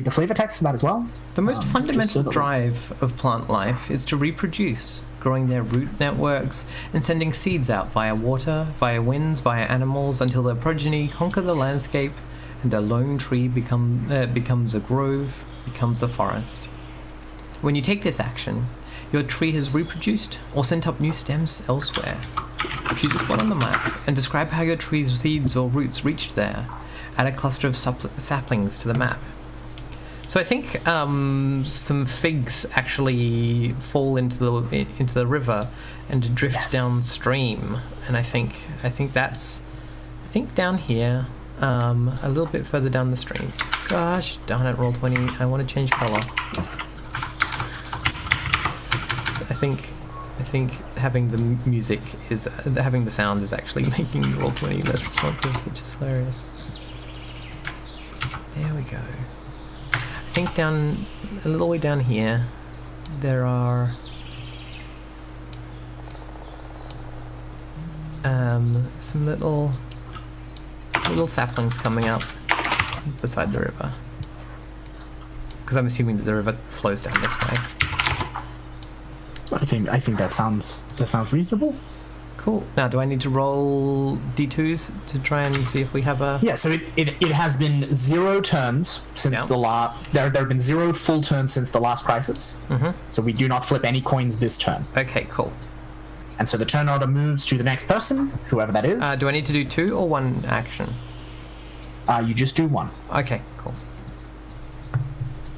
Speaker 3: flavor text for that as well.
Speaker 1: The most fundamental
Speaker 3: that
Speaker 1: drive of plant life is to reproduce, growing their root networks and sending seeds out via water, via winds, via animals, until their progeny conquer the landscape and a lone tree becomes a grove, becomes a forest. When you take this action, your tree has reproduced or sent up new stems elsewhere. Choose a spot on the map and describe how your tree's seeds or roots reached there. Add a cluster of saplings to the map. So I think some figs actually fall into the river and drift downstream, and I think down here, a little bit further down the stream. Gosh darn it, Roll20! I want to change color. I think having the having the sound is actually making Roll20 less responsive, which is hilarious. There we go. I think down a little way down here, there are some little saplings coming up beside the river. Because I'm assuming that the river flows down this way.
Speaker 3: I think that sounds reasonable.
Speaker 1: Cool. Now, do I need to roll d2s to try and see if we have a...
Speaker 3: Yeah, so it has been 0 turns since the last... There have been 0 full turns since the last crisis.
Speaker 1: Mm-hmm.
Speaker 3: So we do not flip any coins this turn.
Speaker 1: Okay, cool.
Speaker 3: And so the turn order moves to the next person, whoever that is.
Speaker 1: Do I need to do 2 or 1 action?
Speaker 3: You just do 1.
Speaker 1: Okay, cool.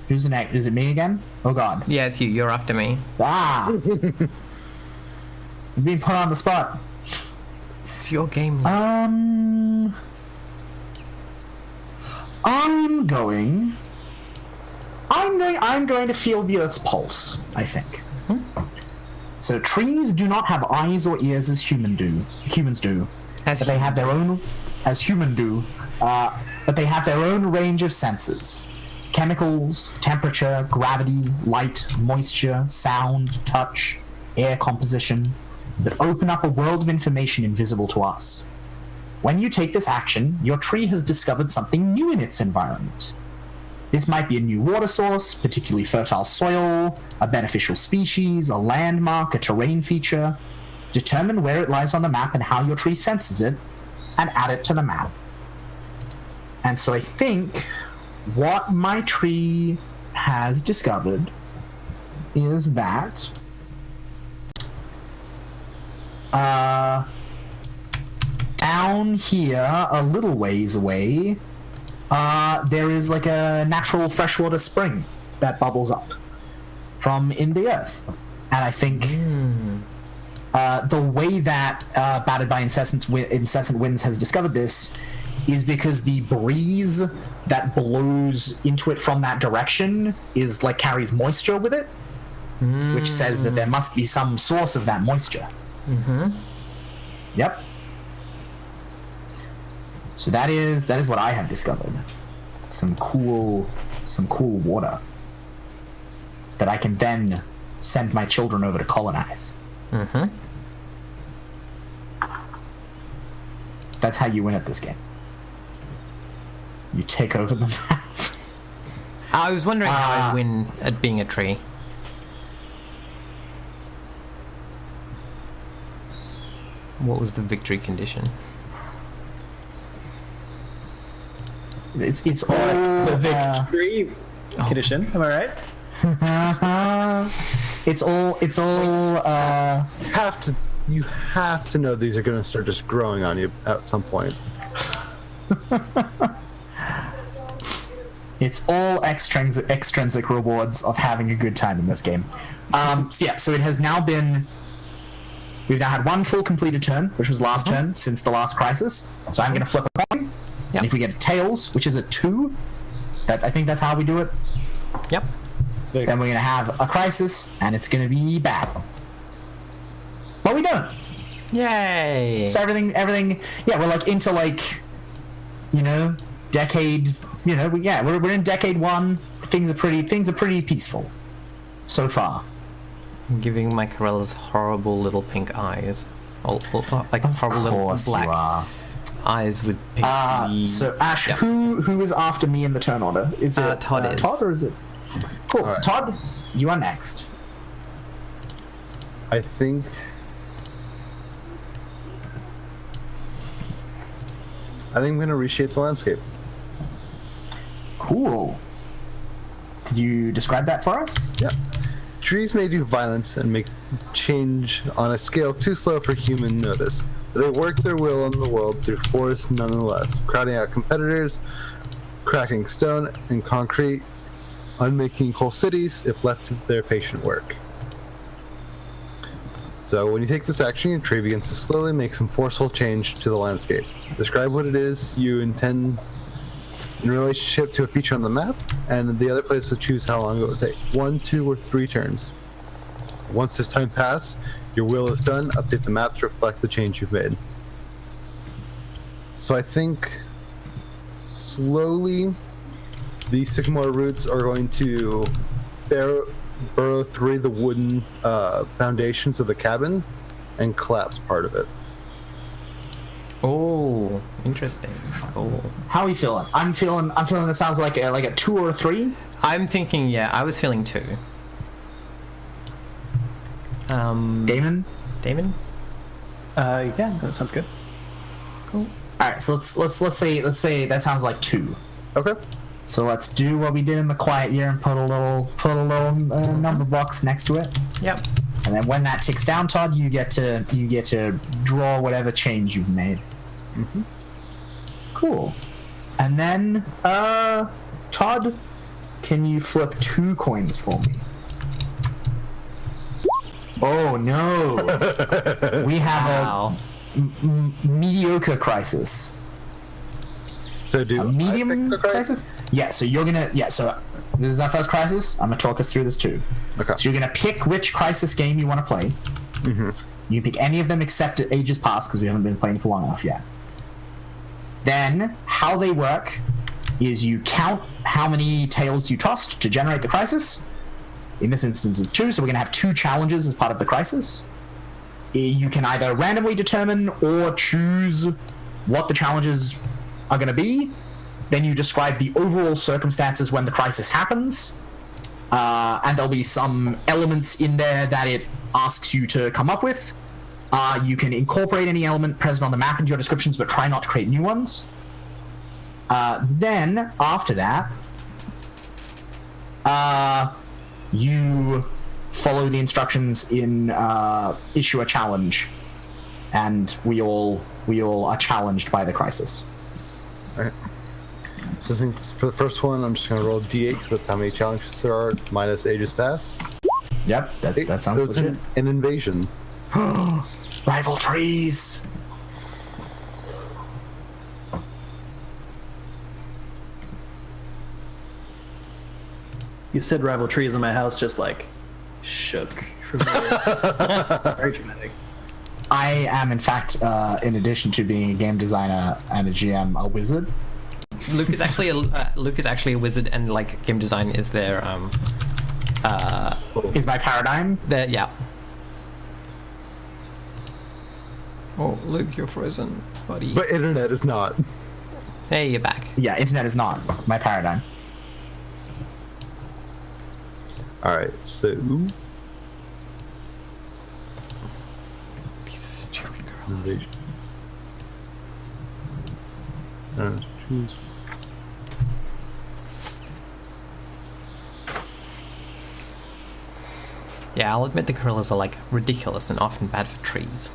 Speaker 3: Who's the next? Is it me again? Oh, God.
Speaker 1: Yeah, it's you. You're after me.
Speaker 3: Ah! You're being put on the spot.
Speaker 1: It's your game.
Speaker 3: I'm going to feel the Earth's pulse, I think.
Speaker 1: Mm-hmm.
Speaker 3: So trees do not have eyes or ears as humans do. But they have their own range of senses. Chemicals, temperature, gravity, light, moisture, sound, touch, air composition, that open up a world of information invisible to us. When you take this action, your tree has discovered something new in its environment. This might be a new water source, particularly fertile soil, a beneficial species, a landmark, a terrain feature. Determine where it lies on the map and how your tree senses it, and add it to the map. And so I think what my tree has discovered is that down here, a little ways away, there is like a natural freshwater spring that bubbles up from in the earth. And I think the way that Battered by Incessant Winds has discovered this is because the breeze that blows into it from that direction is like carries moisture with it, which says that there must be some source of that moisture.
Speaker 1: Mm-hmm.
Speaker 3: Yep. So that is what I have discovered. Some cool water that I can then send my children over to colonize.
Speaker 1: Mm-hmm.
Speaker 3: That's how you win at this game. You take over the map.
Speaker 1: I was wondering how I'd win at being a tree. What was the victory condition?
Speaker 3: It's all
Speaker 4: The victory condition. Am I right?
Speaker 3: it's all
Speaker 2: You have to know these are going to start just growing on you at some point.
Speaker 3: It's all extrinsic rewards of having a good time in this game. So it has now been... We've now had one full completed turn, which was last turn, since the last crisis. So I'm going to flip a coin. And if we get tails, which is a 2, I think that's how we do it.
Speaker 1: Yep.
Speaker 3: Then we're going to have a crisis, and it's going to be bad. But we don't.
Speaker 1: Yay!
Speaker 3: So everything, yeah, we're like into like, decade, we're in decade 1. Things are pretty peaceful so far.
Speaker 1: I'm giving my Corellas horrible little pink eyes, or like horrible little black eyes with pink.
Speaker 3: So Ash, who is after me in the turn order? Is it
Speaker 1: Todd? Is
Speaker 3: Todd, or is it? Cool,
Speaker 2: right.
Speaker 3: Todd, you are next.
Speaker 2: I think I'm going to reshape the landscape.
Speaker 3: Cool. Could you describe that for us?
Speaker 2: Yeah. Trees may do violence and make change on a scale too slow for human notice. But they work their will on the world through force nonetheless, crowding out competitors, cracking stone and concrete, unmaking whole cities if left to their patient work. So when you take this action, your tree begins to slowly make some forceful change to the landscape. Describe what it is you intend in relationship to a feature on the map, and the other players will choose how long it will take. 1, 2, or 3 turns. Once this time passes, your will is done. Update the map to reflect the change you've made. So I think slowly these sycamore roots are going to burrow through the wooden foundations of the cabin and collapse part of it.
Speaker 1: Oh, interesting. Cool.
Speaker 3: How are you feeling? I'm feeling that sounds like a 2 or a 3.
Speaker 1: I'm thinking, I was feeling 2.
Speaker 3: Damon?
Speaker 4: Yeah, that sounds good.
Speaker 1: Cool.
Speaker 3: All right, so let's say that sounds like 2.
Speaker 2: Okay.
Speaker 3: So let's do what we did in the quiet year and put a little number box next to it.
Speaker 1: Yep.
Speaker 3: And then when that ticks down, Todd, you get to draw whatever change you've made.
Speaker 2: Mm-hmm.
Speaker 3: Cool. And then, Todd, can you flip 2 coins for me? Oh no! We have a mediocre crisis.
Speaker 2: So do
Speaker 3: A medium
Speaker 2: I pick the crisis?
Speaker 3: Yeah. So you're gonna. Yeah. So this is our first crisis. I'm gonna talk us through this too.
Speaker 2: Okay.
Speaker 3: So you're gonna pick which crisis game you want to play.
Speaker 2: Mm-hmm.
Speaker 3: You can pick any of them except Ages Past because we haven't been playing for long enough yet. Then how they work is you count how many tails you tossed to generate the crisis. In this instance, it's 2, so we're going to have 2 challenges as part of the crisis. You can either randomly determine or choose what the challenges are going to be. Then you describe the overall circumstances when the crisis happens. And there'll be some elements in there that it asks you to come up with. You can incorporate any element present on the map into your descriptions, but try not to create new ones. Then, after that, you follow the instructions in issue a challenge, and we all are challenged by the crisis.
Speaker 2: All right. So I think for the first one, I'm just going to roll D8 because that's how many challenges there are, minus Ages Pass.
Speaker 3: Yep, that sounds
Speaker 2: So it's
Speaker 3: legit.
Speaker 2: an invasion.
Speaker 3: Rival trees.
Speaker 4: You said rival trees in my house, just like shook from there. It's very dramatic.
Speaker 3: I am, in fact, in addition to being a game designer and a GM, a wizard.
Speaker 1: Luke is actually a wizard, and like game design is their
Speaker 3: Is my paradigm.
Speaker 1: yeah. Oh, Luke, you're frozen, buddy.
Speaker 2: But internet is not.
Speaker 1: Hey, you're back.
Speaker 3: Yeah, internet is not my paradigm.
Speaker 2: Alright, so...
Speaker 1: These stupid girls.
Speaker 2: Invasion. Choose.
Speaker 1: Yeah, I'll admit the gorillas are like ridiculous and often bad for trees.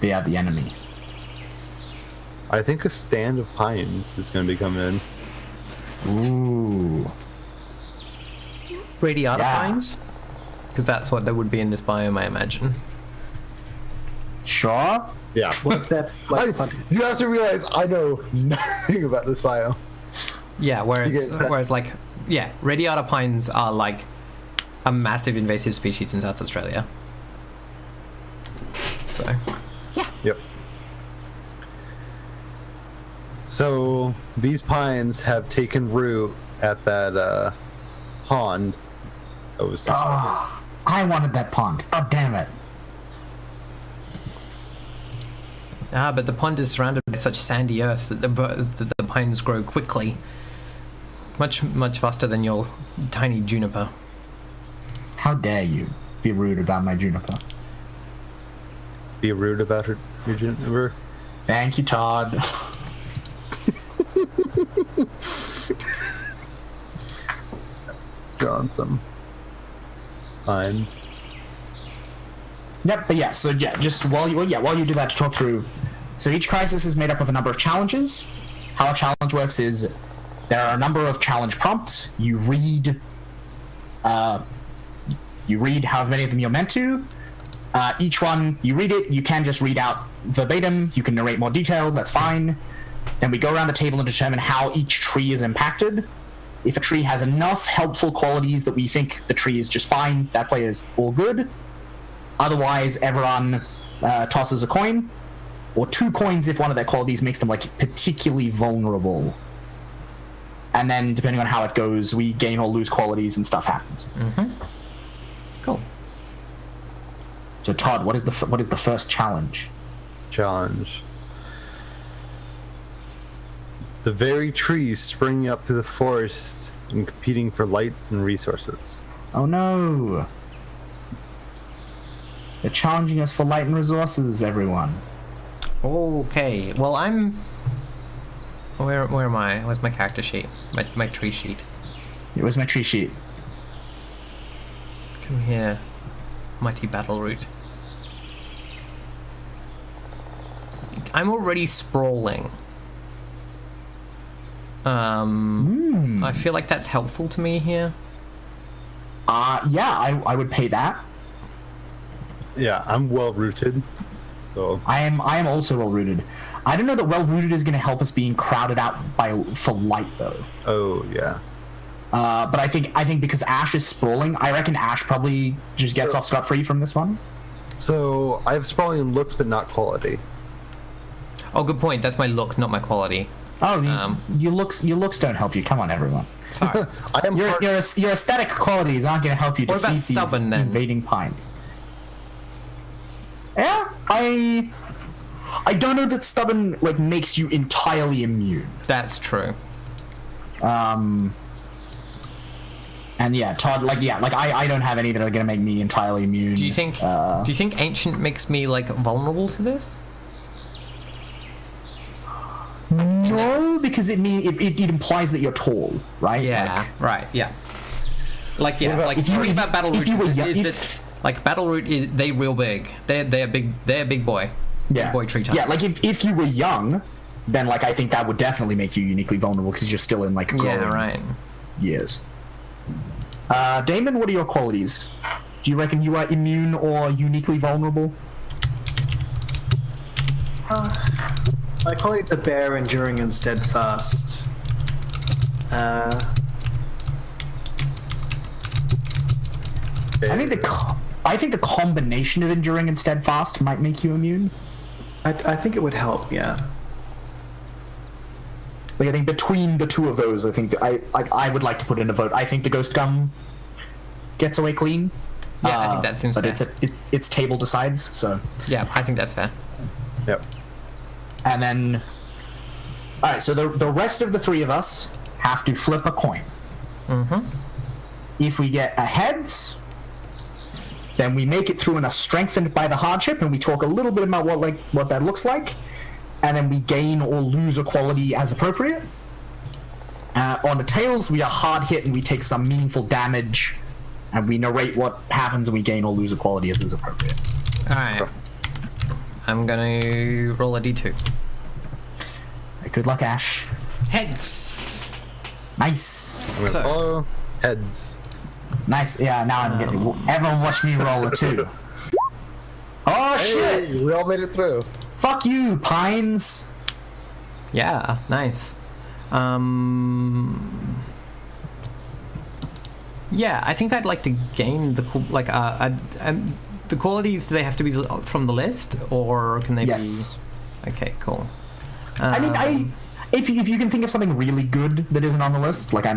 Speaker 3: They are the enemy.
Speaker 2: I think a stand of pines is going to be coming in.
Speaker 3: Ooh.
Speaker 1: Radiata
Speaker 3: Yeah.
Speaker 1: pines? Because that's what there would be in this biome, I imagine.
Speaker 3: Sure.
Speaker 2: Yeah.
Speaker 4: What's that?
Speaker 2: You have to realize I know nothing about this bio.
Speaker 1: Yeah, whereas,
Speaker 2: You get-
Speaker 1: radiata pines are like a massive invasive species in South Australia. So,
Speaker 2: Yep. So these pines have taken root at that pond that was destroyed.
Speaker 3: Ah, I wanted that pond. God damn it.
Speaker 1: but the pond is surrounded by such sandy earth that the pines grow quickly. Much faster than your tiny juniper.
Speaker 3: How dare you be rude about my juniper?
Speaker 2: Be rude about her, your juniper.
Speaker 3: Thank you, Todd.
Speaker 2: Drawn some pines.
Speaker 3: Yep, but yeah, so yeah, just while you do that to talk through. So each crisis is made up of a number of challenges. How a challenge works is there are a number of challenge prompts. You read however many of them you're meant to. Each one, you read it, you can just read out verbatim, you can narrate more detail, that's fine. Then we go around the table and determine how each tree is impacted. If a tree has enough helpful qualities that we think the tree is just fine, that player is all good. Otherwise, everyone tosses a coin, or 2 coins if one of their qualities makes them like particularly vulnerable. And then, depending on how it goes, we gain or lose qualities and stuff happens.
Speaker 1: Cool.
Speaker 3: So, Todd, what is the first challenge?
Speaker 2: Challenge. The very trees springing up through the forest and competing for light and resources.
Speaker 3: Oh no! They're challenging us for light and resources, everyone.
Speaker 1: Okay. Well, I'm. Where am I? Where's my character sheet? My tree sheet.
Speaker 3: Where's my tree sheet?
Speaker 1: Come here, mighty battle root. I'm already sprawling. I feel like that's helpful to me here.
Speaker 3: Yeah, I would pay that.
Speaker 2: Yeah, I'm well rooted. So
Speaker 3: I am also well rooted. I don't know that well rooted is going to help us being crowded out for light though.
Speaker 2: oh yeah.
Speaker 3: But I think because Ash is sprawling, I reckon Ash probably just gets off scot free from this one.
Speaker 2: So I have sprawling in looks but not quality.
Speaker 1: Oh, good point. That's my look, not my quality.
Speaker 3: Oh, your looks don't help you. Come on, everyone.
Speaker 1: Sorry.
Speaker 2: I am
Speaker 3: Your aesthetic qualities aren't going to help you
Speaker 1: What about
Speaker 3: defeat these
Speaker 1: stubborn, then?
Speaker 3: invading pines. Yeah, I don't know that stubborn like makes you entirely immune.
Speaker 1: That's true.
Speaker 3: And yeah, Todd, I don't have any that are going to make me entirely immune.
Speaker 1: Do you think ancient makes me like vulnerable to this?
Speaker 3: No, because it implies that you're tall, right?
Speaker 1: Yeah. Right. Yeah. Like yeah.
Speaker 2: about-
Speaker 1: Like
Speaker 3: if
Speaker 1: the
Speaker 3: you-
Speaker 1: thing about battle
Speaker 3: if
Speaker 1: root
Speaker 3: you were
Speaker 1: is
Speaker 3: young-
Speaker 1: that like battle root is they real big. They're big. They're a big boy.
Speaker 3: Yeah.
Speaker 1: Big boy tree type.
Speaker 3: Yeah, like if you were young, then like I think that would definitely make you uniquely vulnerable because you're still in like growing
Speaker 1: Yeah. Right.
Speaker 3: years. Damon, what are your qualities? Do you reckon you are immune or uniquely vulnerable?
Speaker 4: My qualities are bear, enduring, and steadfast.
Speaker 3: I think the combination of enduring and steadfast might make you immune.
Speaker 4: I think it would help, yeah.
Speaker 3: Like I think between the two of those, I think that I would like to put in a vote. I think the ghost gum gets away clean.
Speaker 1: Yeah, I think that seems
Speaker 3: but
Speaker 1: fair.
Speaker 3: it's table decides. So
Speaker 1: Yeah, I think that's fair.
Speaker 2: Yep.
Speaker 3: and then all right. So the rest of the 3 of us have to flip a coin. If we get a heads, then we make it through and are strengthened by the hardship, and we talk a little bit about what that looks like, and then we gain or lose a quality as appropriate. On the tails, we are hard hit and we take some meaningful damage, and we narrate what happens and we gain or lose a quality as is appropriate.
Speaker 1: All right. I'm gonna roll a d2.
Speaker 3: Good luck, Ash.
Speaker 1: Heads.
Speaker 3: Nice.
Speaker 2: I'm gonna
Speaker 1: So-
Speaker 2: follow heads.
Speaker 3: Nice. Yeah, now I'm getting. Everyone watch me roll a 2. Oh, shit!
Speaker 2: Hey, we all made it through.
Speaker 3: Fuck you, Pines!
Speaker 1: Yeah, nice. Yeah, I think I'd like to gain the the qualities. Do they have to be from the list, or can they
Speaker 3: Yes.
Speaker 1: be? Okay, cool.
Speaker 3: I mean, if you can think of something really good that isn't on the list, like I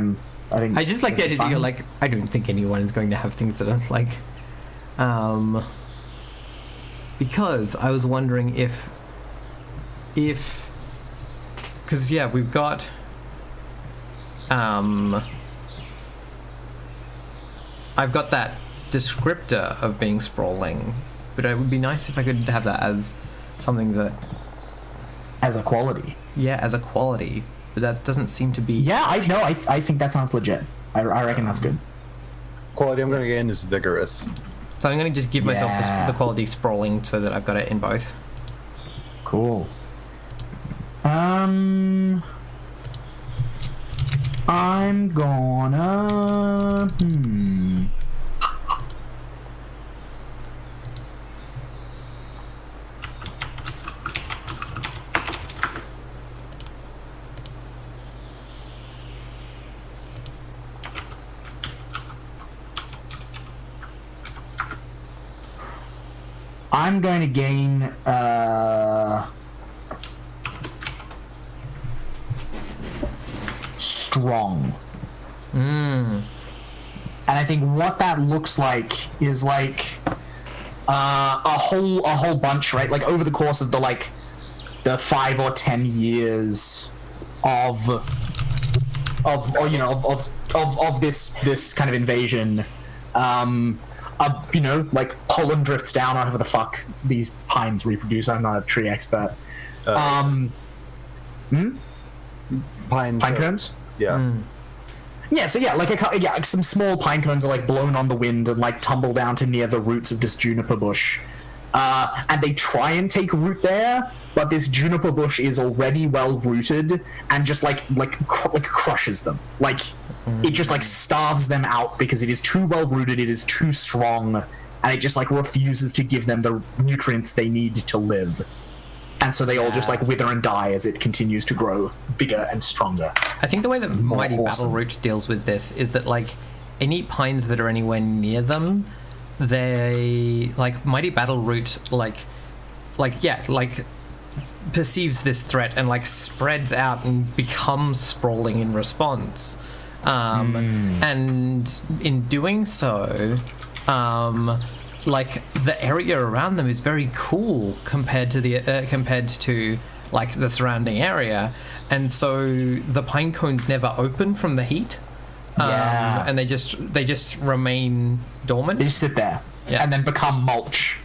Speaker 3: think
Speaker 1: I just like the idea that
Speaker 3: fine.
Speaker 1: you're like, I don't think anyone is going to have things that are like, because I was wondering if, because yeah, we've got, I've got that descriptor of being sprawling, but it would be nice if I could have that as something that,
Speaker 3: as a quality.
Speaker 1: yeah, as a quality, but that doesn't seem to be.
Speaker 3: Yeah, I think that sounds legit. I reckon that's good.
Speaker 2: Quality I'm gonna gain is vigorous.
Speaker 1: So I'm going to just give myself
Speaker 3: Yeah.
Speaker 1: the quality sprawling so that I've got it in both.
Speaker 3: Cool. I'm gonna. I'm going to gain strong. And I think what that looks like is like a whole bunch, right? Like over the course of the 5 or 10 years of this kind of invasion, like pollen drifts down, or however the fuck these pines reproduce. I'm not a tree expert.
Speaker 2: Pine
Speaker 3: Pine cones?
Speaker 2: Yeah.
Speaker 3: Yeah, so yeah, like some small pine cones are like blown on the wind and like tumble down to near the roots of this juniper bush. And they try and take root there, but this juniper bush is already well rooted and just like crushes them. Like it just like starves them out because it is too well rooted, it is too strong, and it just like refuses to give them the nutrients they need to live. And so they all just like wither and die as it continues to grow bigger and stronger.
Speaker 1: I think the way that Mighty
Speaker 3: awesome.
Speaker 1: Battleroot deals with this is that like any pines that are anywhere near them, they like Mighty Battleroot like perceives this threat and like spreads out and becomes sprawling in response. And in doing so, like the area around them is very cool compared to like the surrounding area, and so the pine cones never open from the heat.
Speaker 3: Yeah.
Speaker 1: And they just remain dormant.
Speaker 3: They just sit there and then become mulch.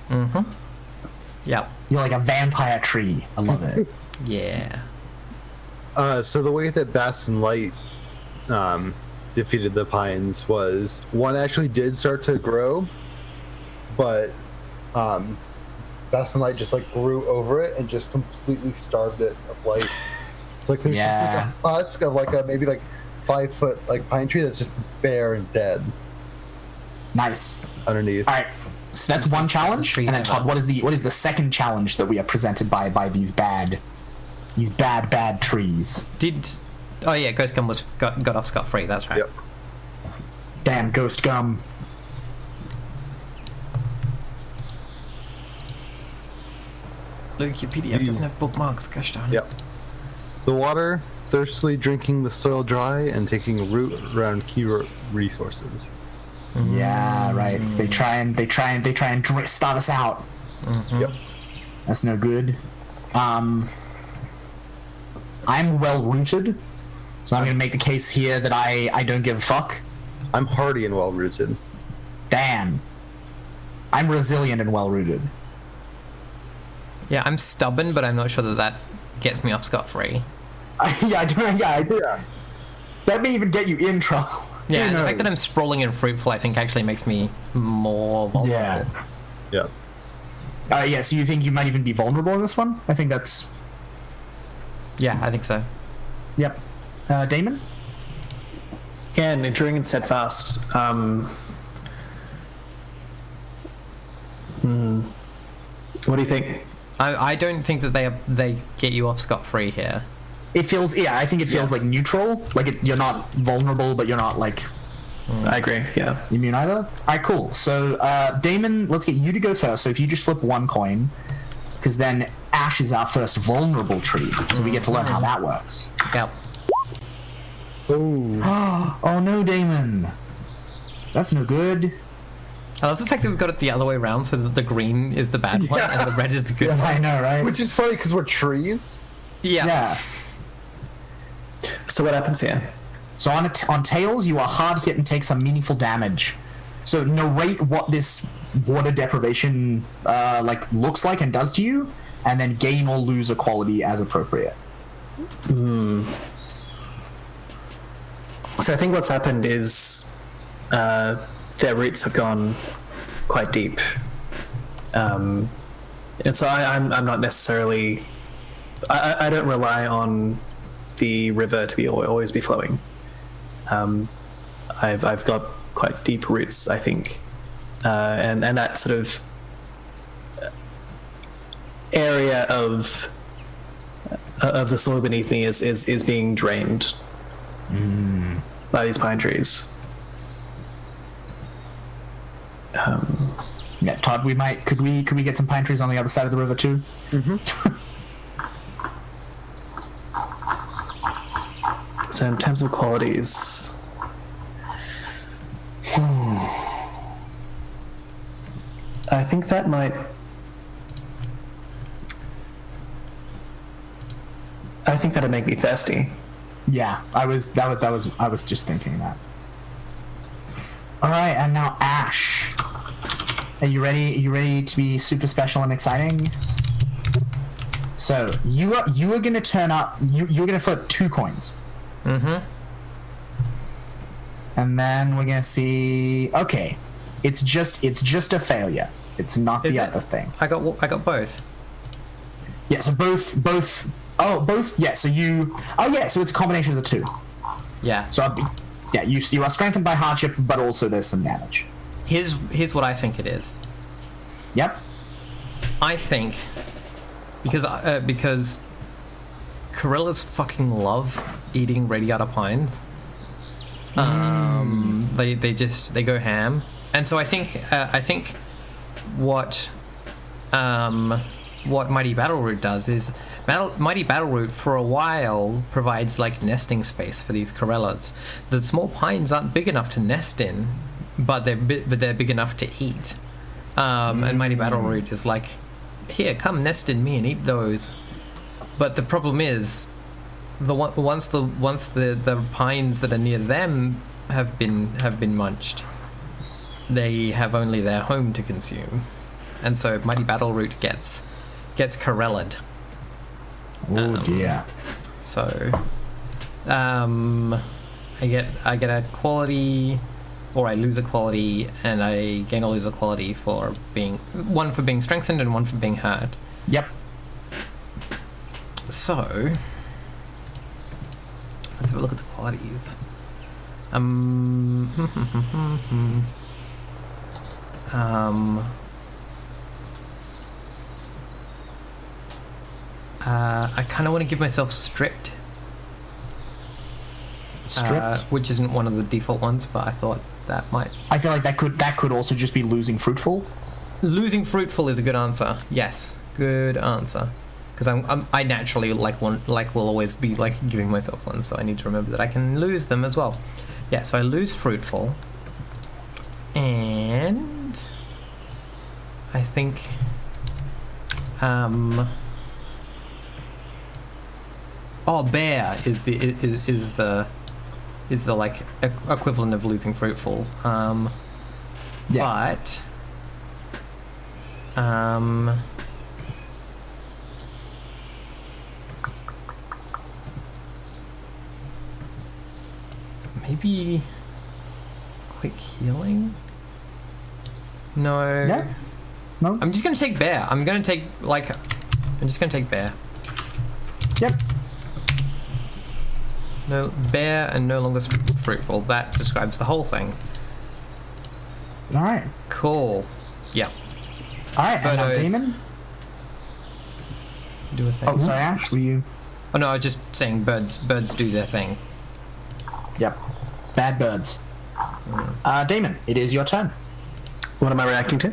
Speaker 1: Yep.
Speaker 3: You're like a vampire tree. I love it.
Speaker 1: Yeah.
Speaker 2: So the way that Bast and Light defeated the pines was one actually did start to grow, but Bast and Light just like grew over it and just completely starved it of life. It's like there's just like a husk of like a maybe like 5 foot like pine tree that's just bare and dead
Speaker 3: Nice.
Speaker 2: underneath.
Speaker 3: All right. So that's one challenge. And then Todd, what is the second challenge that we are presented by these bad trees?
Speaker 1: Oh yeah, Ghost Gum got off scot-free, that's right.
Speaker 2: Yep.
Speaker 3: Damn ghost gum.
Speaker 1: Luke, your PDF doesn't have bookmarks, gosh darn it.
Speaker 2: Yep. The water, thirstily drinking the soil dry and taking root around key resources.
Speaker 3: Yeah, right. So they try and starve us out.
Speaker 2: Yep.
Speaker 3: That's no good. I'm well rooted, so I'm gonna make the case here that I don't give a fuck.
Speaker 2: I'm hardy and well rooted.
Speaker 3: Damn. I'm resilient and well rooted.
Speaker 1: Yeah, I'm stubborn, but I'm not sure that gets me off scot-free.
Speaker 3: Yeah. That may even get you in trouble.
Speaker 1: Yeah,
Speaker 3: Who
Speaker 1: the fact that I'm
Speaker 3: knows?
Speaker 1: sprawling and fruitful, I think, actually makes me more vulnerable.
Speaker 3: Yeah.
Speaker 2: Yeah.
Speaker 3: Yeah, so you think you might even be vulnerable in this one? I think that's...
Speaker 1: Yeah, I think so.
Speaker 3: Yep. Damon?
Speaker 4: Again, enduring and steadfast. What do you think?
Speaker 1: I don't think that they get you off scot-free here.
Speaker 3: It feels, I think it feels like neutral. Like you're not vulnerable, but you're not like
Speaker 4: I agree. Yeah.
Speaker 3: immune either. All right, cool. So, Damon, let's get you to go first. So if you just flip one coin, because then Ash is our first vulnerable tree, so we get to learn how that works.
Speaker 1: Yep.
Speaker 2: Oh.
Speaker 3: Oh no, Damon. That's no good.
Speaker 1: I love the fact that we've got it the other way around, so that the green is the bad one and the red is the good one.
Speaker 3: I know, right?
Speaker 2: Which is funny because we're trees.
Speaker 1: Yeah.
Speaker 4: So what happens here?
Speaker 3: So on Tails, you are hard hit and take some meaningful damage. So narrate what this water deprivation looks like and does to you, and then gain or lose a quality as appropriate.
Speaker 4: So I think what's happened is their roots have gone quite deep, and so I'm not necessarily. I don't rely on the river to be always be flowing. I've got quite deep roots, I think, and that sort of area of the soil beneath me is being drained by these pine trees.
Speaker 3: Yeah, Todd, could we get some pine trees on the other side of the river too?
Speaker 4: So in terms of qualities, I think that might. I think that'd make me thirsty.
Speaker 3: Yeah, I was just thinking that. All right, and now Ash. Are you ready? Are you ready to be super special and exciting? So you are gonna turn up. You're gonna flip 2 coins. And then we're gonna see. Okay, it's just a failure. It's not the other thing.
Speaker 1: I got both.
Speaker 3: Yeah. So both. Oh, both. Yeah. So you. Oh, yeah. So it's a combination of the 2.
Speaker 1: Yeah.
Speaker 3: So you are strengthened by hardship, but also there's some damage.
Speaker 1: Here's what I think it is.
Speaker 3: Yep.
Speaker 1: I think because gorillas fucking love eating radiata pines. They go ham, and so I think what Mighty Battleroot does is Mighty Battleroot for a while provides like nesting space for these corellas. The small pines aren't big enough to nest in, but they're big enough to eat. And Mighty Battleroot is like, here, come nest in me and eat those. But the problem is, once the pines that are near them have been munched, they have only their home to consume, and so Mighty Battleroot gets corellaed.
Speaker 3: Oh dear.
Speaker 1: So, I get a quality, or I lose a quality, and I gain or lose a quality for being strengthened and one for being hurt.
Speaker 3: Yep.
Speaker 1: So, let's have a look at the qualities. I kind of want to give myself stripped. Which isn't one of the default ones, but I thought that might.
Speaker 3: I feel like that could also just be losing fruitful.
Speaker 1: Losing fruitful is a good answer. Yes, good answer. Because I naturally will always be like giving myself one, so I need to remember that I can lose them as well. Yeah, so I lose fruitful, and I think bear is the like equivalent of losing fruitful.
Speaker 3: Yeah.
Speaker 1: But maybe quick healing? No.
Speaker 3: Yeah. No.
Speaker 1: I'm just gonna take bear. I'm just gonna take bear.
Speaker 3: Yep.
Speaker 1: No, bare and no longer fruitful. That describes the whole thing.
Speaker 3: All right.
Speaker 1: Cool. Yeah.
Speaker 3: All right. And now
Speaker 1: Birdos.
Speaker 3: Demon.
Speaker 1: Do a thing.
Speaker 3: Oh, sorry, Ash. Were you?
Speaker 1: Oh no, I was just saying birds do their thing.
Speaker 3: Yep. Bad birds. Damon, it is your turn.
Speaker 4: What am I reacting to?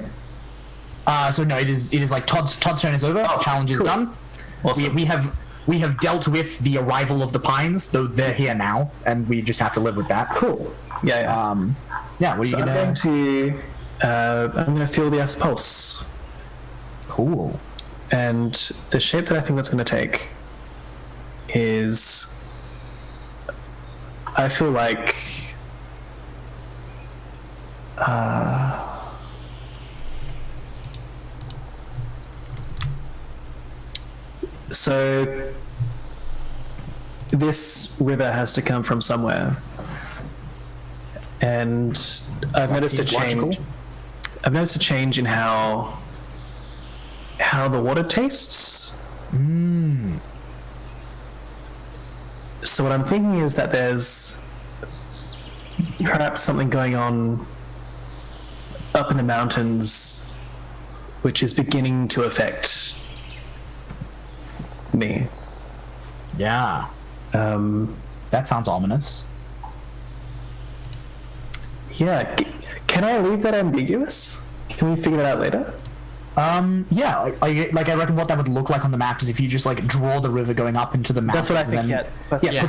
Speaker 3: So no, it is like Todd's turn is over. Challenge is
Speaker 4: cool.
Speaker 3: done.
Speaker 4: Awesome.
Speaker 3: We have dealt with the arrival of the Pines, though they're here now, and we just have to live with that.
Speaker 4: Cool. Yeah.
Speaker 3: Yeah. What are
Speaker 4: So
Speaker 3: you gonna?
Speaker 4: I'm going to feel the S pulse,
Speaker 3: Cool.
Speaker 4: and the shape that I think that's going to take is, I feel like. So this river has to come from somewhere, and I've noticed a
Speaker 3: seems
Speaker 4: change.
Speaker 3: logical.
Speaker 4: I've noticed a change in how the water tastes. So what I'm thinking is that there's perhaps something going on up in the mountains, which is beginning to affect me.
Speaker 3: Yeah. That sounds ominous.
Speaker 4: Yeah, can I leave that ambiguous? Can we figure that out later?
Speaker 3: Yeah. Like I reckon what that would look like on the map is if you just like draw the river going up into the mountains.
Speaker 4: That's what I think.
Speaker 3: And then,
Speaker 4: Yeah.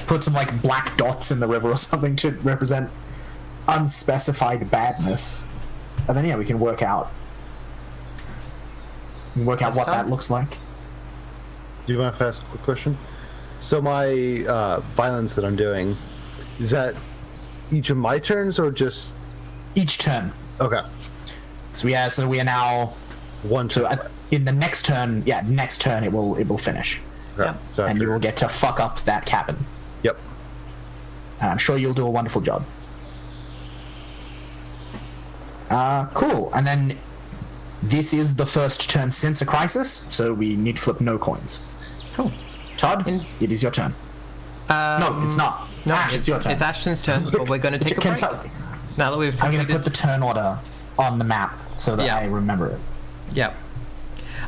Speaker 3: put some like black dots in the river or something to represent unspecified badness, and then we can work out what
Speaker 1: That's
Speaker 3: that
Speaker 1: fine.
Speaker 3: looks like.
Speaker 2: Do you want to ask a quick question? So my violence that I'm doing, is that each of my turns or just
Speaker 3: Each turn.
Speaker 2: okay?
Speaker 3: So we are now.
Speaker 2: One
Speaker 3: So
Speaker 2: turn.
Speaker 3: in the next turn, next turn it will finish,
Speaker 2: Okay.
Speaker 1: Yeah.
Speaker 2: So
Speaker 3: and you
Speaker 2: after-
Speaker 3: will get to fuck up that cabin,
Speaker 2: Yep.
Speaker 3: and I'm sure you'll do a wonderful job. Cool. And then this is the first turn since a crisis, so we need to flip no coins.
Speaker 1: Cool.
Speaker 3: Todd,
Speaker 1: In-
Speaker 3: it is your turn. No, it's not.
Speaker 1: No,
Speaker 3: Ash, it's your turn.
Speaker 1: It's Ashton's turn, but we're going to take a break. Now that we've
Speaker 3: I'm going
Speaker 1: completed...
Speaker 3: to put the turn order on the map so that
Speaker 1: Yeah.
Speaker 3: I remember it.
Speaker 1: Yeah.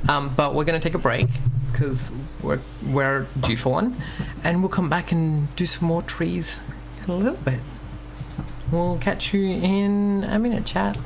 Speaker 1: But we're going to take a break because we're due for one, and we'll come back and do some more trees in a little bit. We'll catch you in a minute, chat.